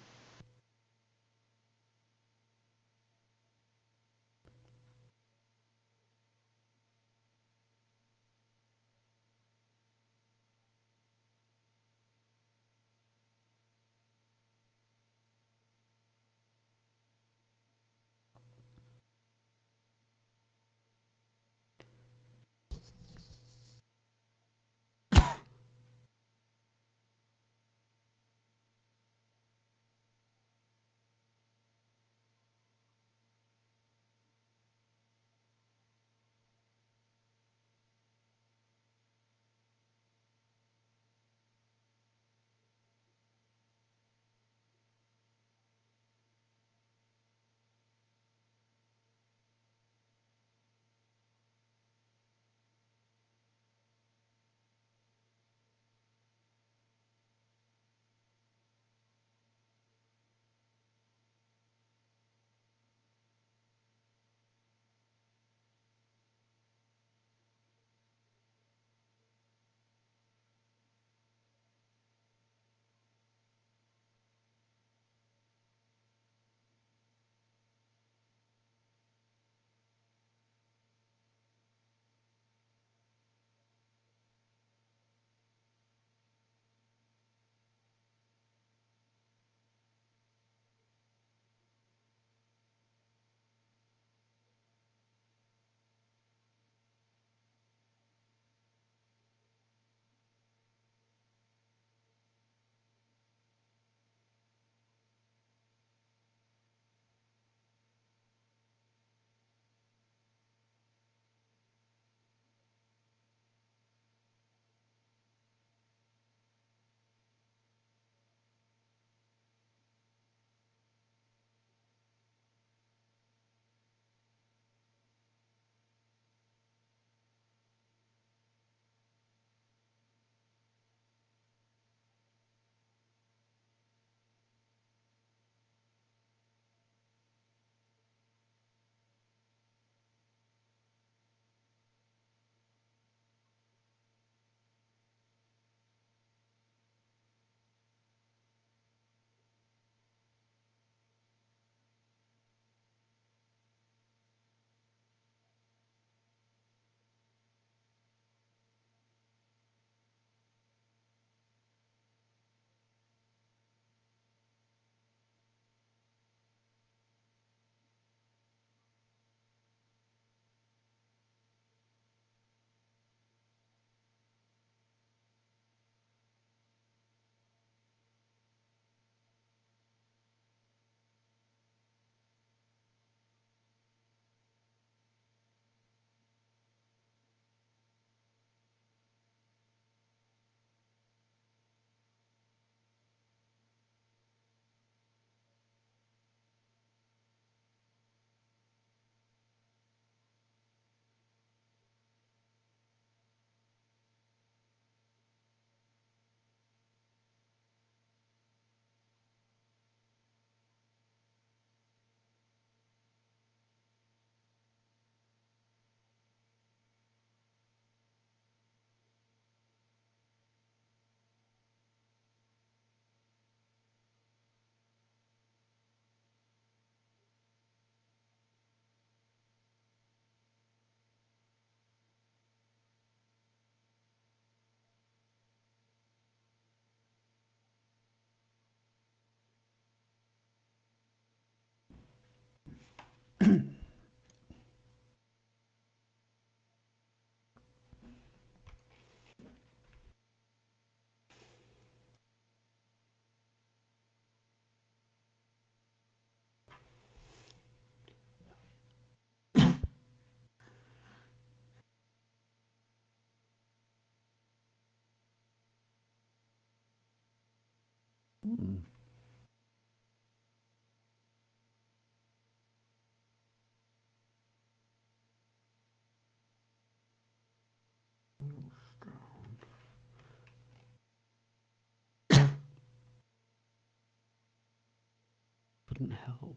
Hmm. Wouldn't help.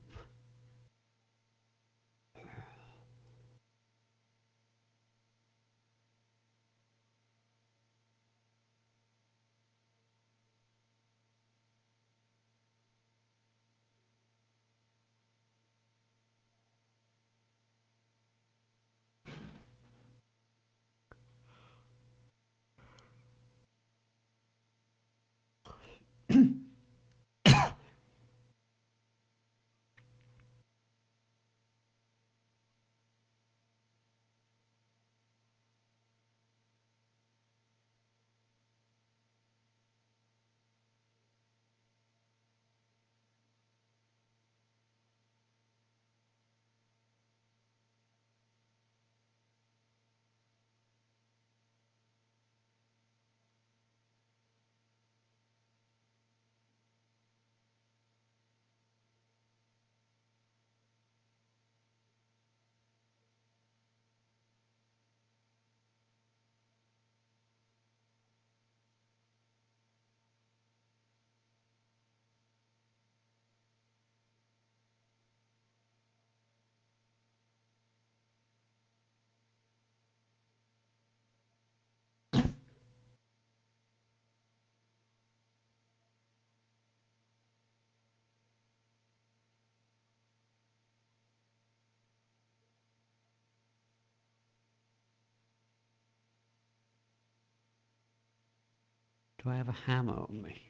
Do I have a hammer on me?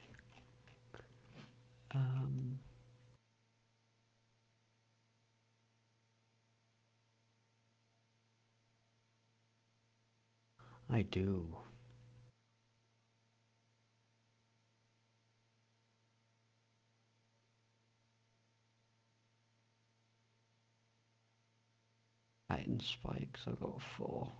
Um, I do. Iron spikes, I've got 4.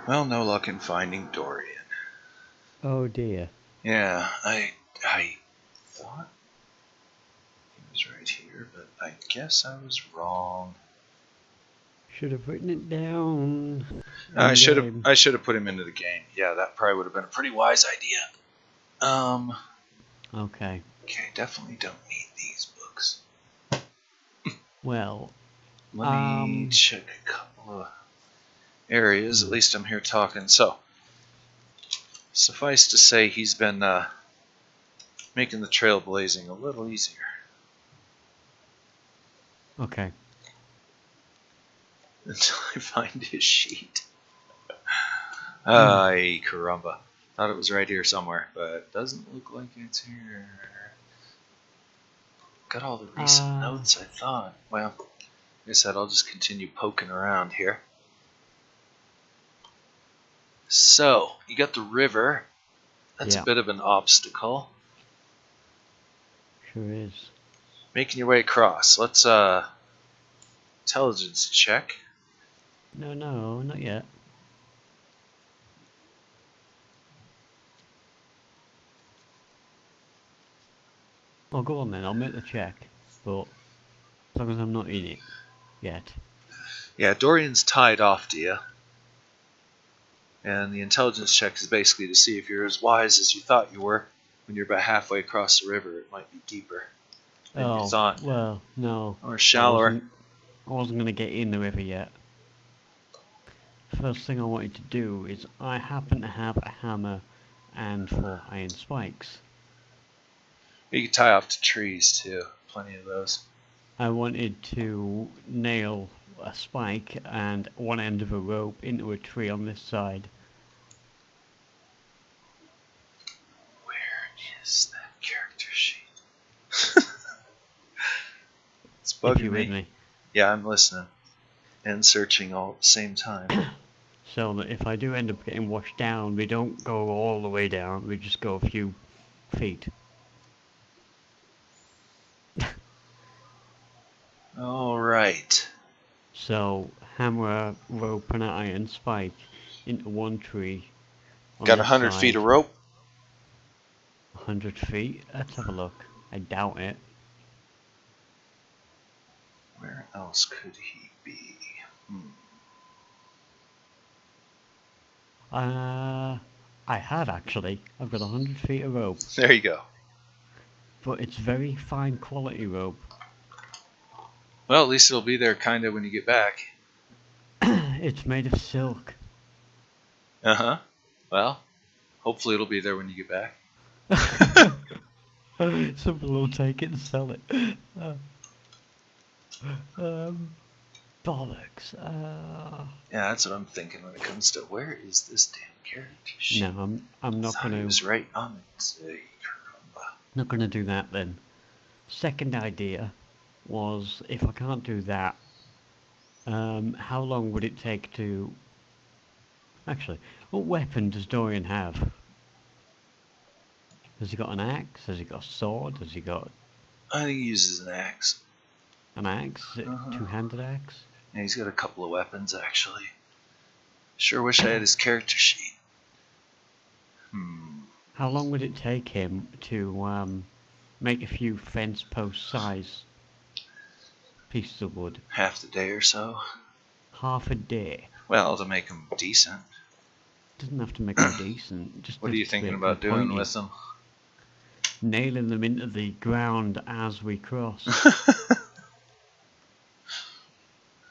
Well, no luck in finding Dorian. Oh dear. Yeah, I thought he was right here, but I guess I was wrong. Should have written it down. I should have In-game. I should have put him into the game. Yeah, that probably would have been a pretty wise idea. Okay. Okay, definitely don't need these books. Well, Let me check a couple of areas. At least I'm here talking. So, suffice to say, he's been making the trailblazing a little easier. okay. until I find his sheet. Ay, caramba. Thought it was right here somewhere, but doesn't look like it's here. Got all the recent notes, I thought. Well, like I said, I'll just continue poking around here. So, you got the river. That's a bit of an obstacle. Sure is. Making your way across. Let's, intelligence check. No, not yet. Oh, go on then, I'll make the check. But, as long as I'm not in it yet. Yeah, Dorian's tied off to you. And the intelligence check is basically to see if you're as wise as you thought you were. When you're about halfway across the river, it might be deeper than you thought. Well, no. Or shallower. I wasn't going to get in the river yet. First thing I wanted to do is I happen to have a hammer and 4 iron spikes. You can tie off to trees too. Plenty of those. I wanted to nail a spike and one end of a rope into a tree on this side. Where is that character sheet? It's bugging If you're with me. Yeah, I'm listening. And searching all at the same time. So that if I do end up getting washed down, we don't go all the way down, we just go a few feet. Alright. So, hammer, rope and an iron spike into one tree. Got 100 feet of rope? 100 feet? Let's have a look. I doubt it. Where else could he be? I have actually. I've got 100 feet of rope. There you go. But it's very fine quality rope. Well, at least it'll be there kinda when you get back. It's made of silk. Uh-huh. Well, hopefully it'll be there when you get back. Someone will take it and sell it. Bollocks. Yeah, that's what I'm thinking when it comes to where is this damn character sheet? No, I'm not gonna. He was right on it. Not gonna do that then. Second idea was if I can't do that, how long would it take to? Actually, what weapon does Dorian have? Has he got an axe? Has he got a sword? Has he got? I think he uses an axe. An axe? Two-handed axe? Yeah, he's got a couple of weapons actually. Sure wish I had his character sheet. How long would it take him to make a few fence post size pieces of wood? Half the day or so. Half a day. Well, to make them decent. Doesn't have to make them decent. Just what are you thinking about doing with them? Nailing them into the ground as we cross.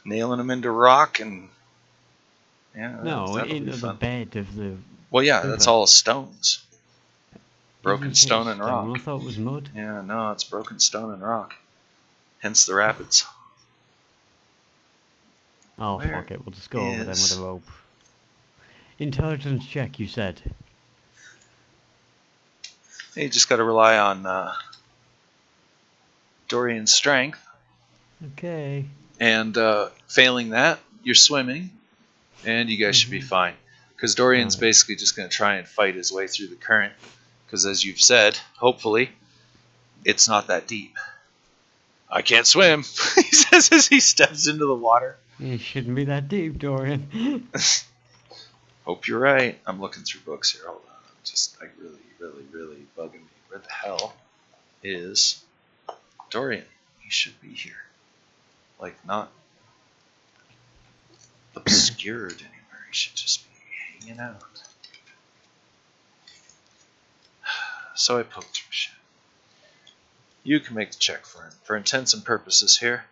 Nailing them into rock and no, into the bed of the. Well, yeah, river. that's all stones. Broken stone and rock. I thought it was mud. Yeah, no, it's broken stone and rock. Hence the rapids. Oh, fuck it. We'll just go over them with a rope. Intelligence check, you said. You just got to rely on Dorian's strength. Okay. And failing that, you're swimming, and you guys should be fine. Because Dorian's basically just going to try and fight his way through the current. Because as you've said, hopefully, it's not that deep. I can't swim, he says as he steps into the water. It shouldn't be that deep, Dorian. Hope you're right. I'm looking through books here. Hold on. Just like really bugging me. Where the hell is Dorian? He should be here. Like, not obscured anywhere. He should just be hanging out. So I poked through shit. You can make the check for him. For intents and purposes here,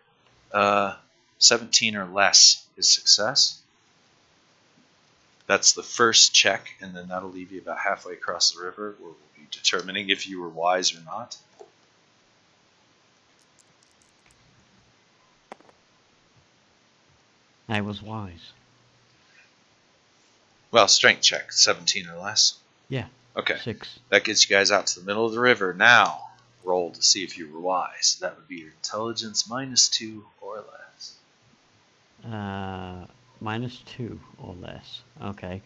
17 or less is success. That's the first check, and then that'll leave you about halfway across the river, where we'll be determining if you were wise or not. I was wise. Well, strength check, 17 or less. Yeah. Okay. 6. That gets you guys out to the middle of the river. Now, roll to see if you were wise. That would be your intelligence -2 or less. -2 or less. Okay.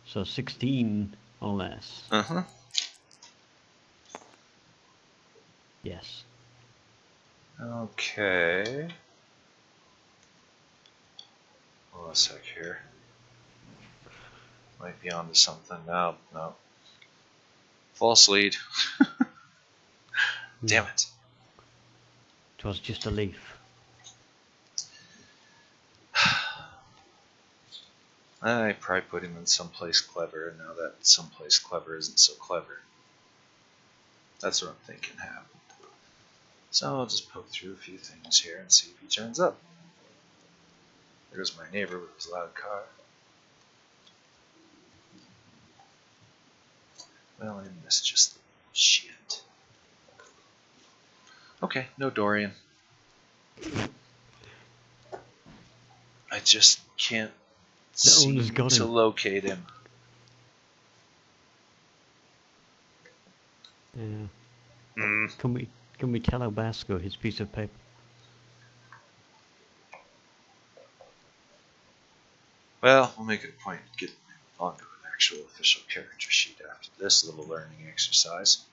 So 16 or less. Uh-huh. Yes. Okay. Hold on a sec here. Might be onto something. No. False lead. Damn it. 'Twas just a leaf. I probably put him in someplace clever, and now that someplace clever isn't so clever. That's what I'm thinking happened. So I'll just poke through a few things here and see if he turns up. There's my neighbor with his loud car. Well, I missed just shit. Okay, no Dorian. I just can't seem to locate him. Yeah. Mm. Can we tell Obasco his piece of paper? Well, we'll make it a point to get onto an actual official character sheet after this little learning exercise.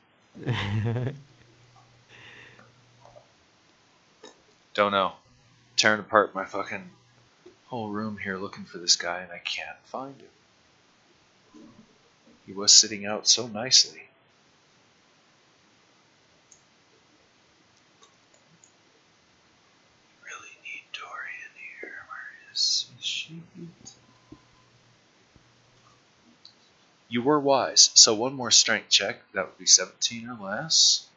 Don't know. Tearing apart my fucking whole room here looking for this guy, and I can't find him. He was sitting out so nicely. Really need Dorian here. Where is she? You were wise, so one more strength check. That would be 17 or less.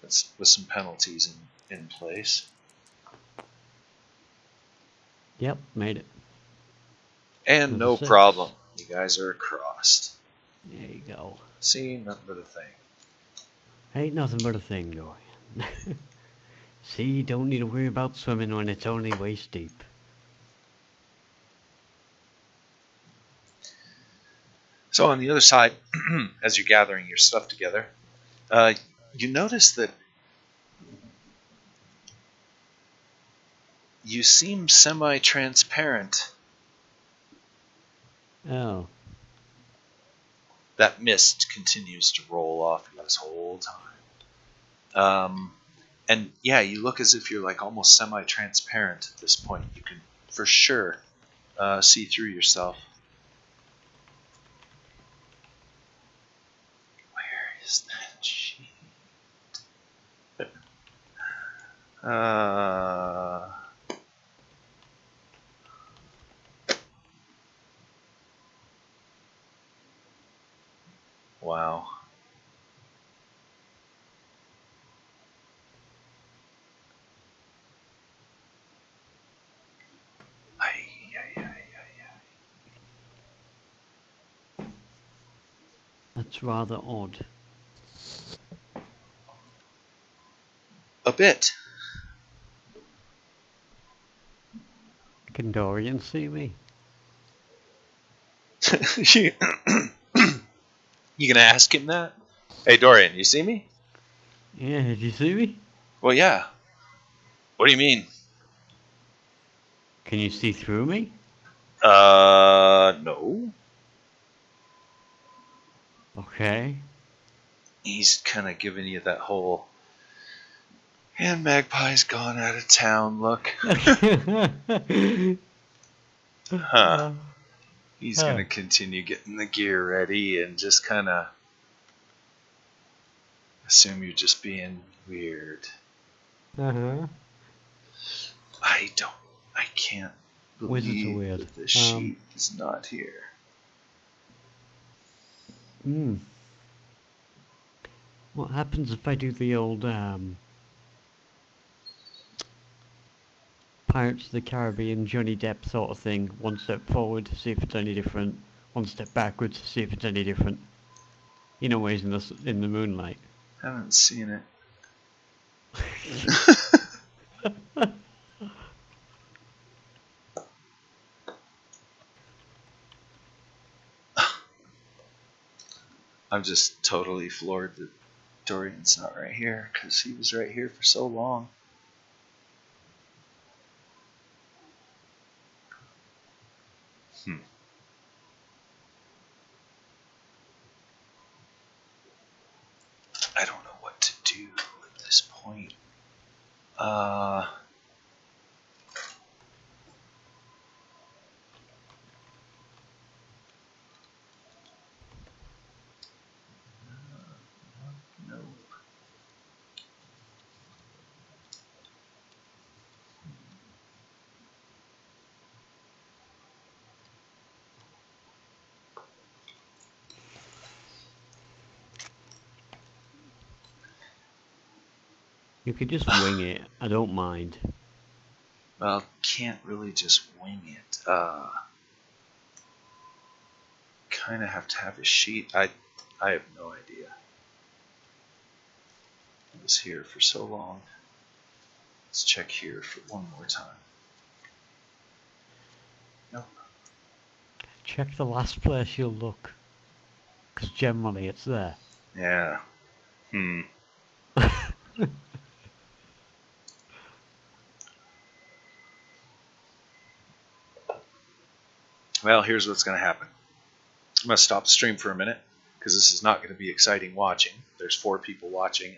That's with some penalties in place. Yep, made it. And no problem. You guys are crossed. There you go. See, nothing but a thing. Ain't nothing but a thing, Dorian. See, you don't need to worry about swimming when it's only waist deep. So on the other side, as you're gathering your stuff together, you notice that you seem semi-transparent. Oh. That mist continues to roll off you this whole time. And yeah, you look as if you're like almost semi-transparent at this point. You can for sure see through yourself. Where is that sheet? Wow. That's rather odd. A bit. Can Dorian see me? You gonna ask him that? Hey Dorian, you see me? Yeah, did you see me? Well, yeah. What do you mean? Can you see through me? No. Okay. He's kind of giving you that whole, and Magpie's gone out of town look. Huh. He's gonna continue getting the gear ready and just kind of assume you're just being weird. Uh-huh. I can't believe that the sheet is not here. What happens if I do the old Pirates of the Caribbean Johnny Depp sort of thing? One step forward to see if it's any different, one step backwards to see if it's any different. You know, where he's in the moonlight. Haven't seen it. I'm just totally floored that Dorian's not right here, because he was right here for so long. I don't know what to do at this point. No. You could just wing it. I don't mind. Well, can't really just wing it. Kind of have to have a sheet. I have no idea. It was here for so long. Let's check here for one more time. Nope. Check the last place you'll look, because generally it's there. Yeah. Well, here's what's going to happen. I'm going to stop the stream for a minute, because this is not going to be exciting watching. There's 4 people watching.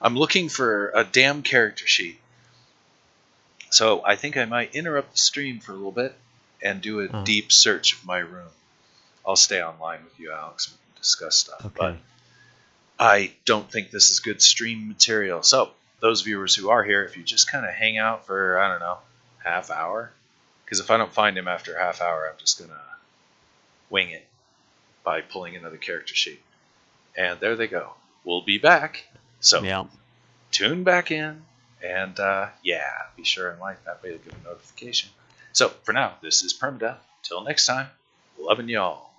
I'm looking for a damn character sheet. So I think I might interrupt the stream for a little bit and do a deep search of my room. I'll stay online with you, Alex. We can discuss stuff. Okay. But I don't think this is good stream material. So those viewers who are here, if you just kind of hang out for, I don't know, half hour. Because if I don't find him after a half hour, I'm just going to wing it by pulling another character sheet. And there they go. We'll be back. So Yeah. Tune back in. And yeah, be sure and like that way to give a notification. So for now, this is Permadeath. Till next time, loving y'all.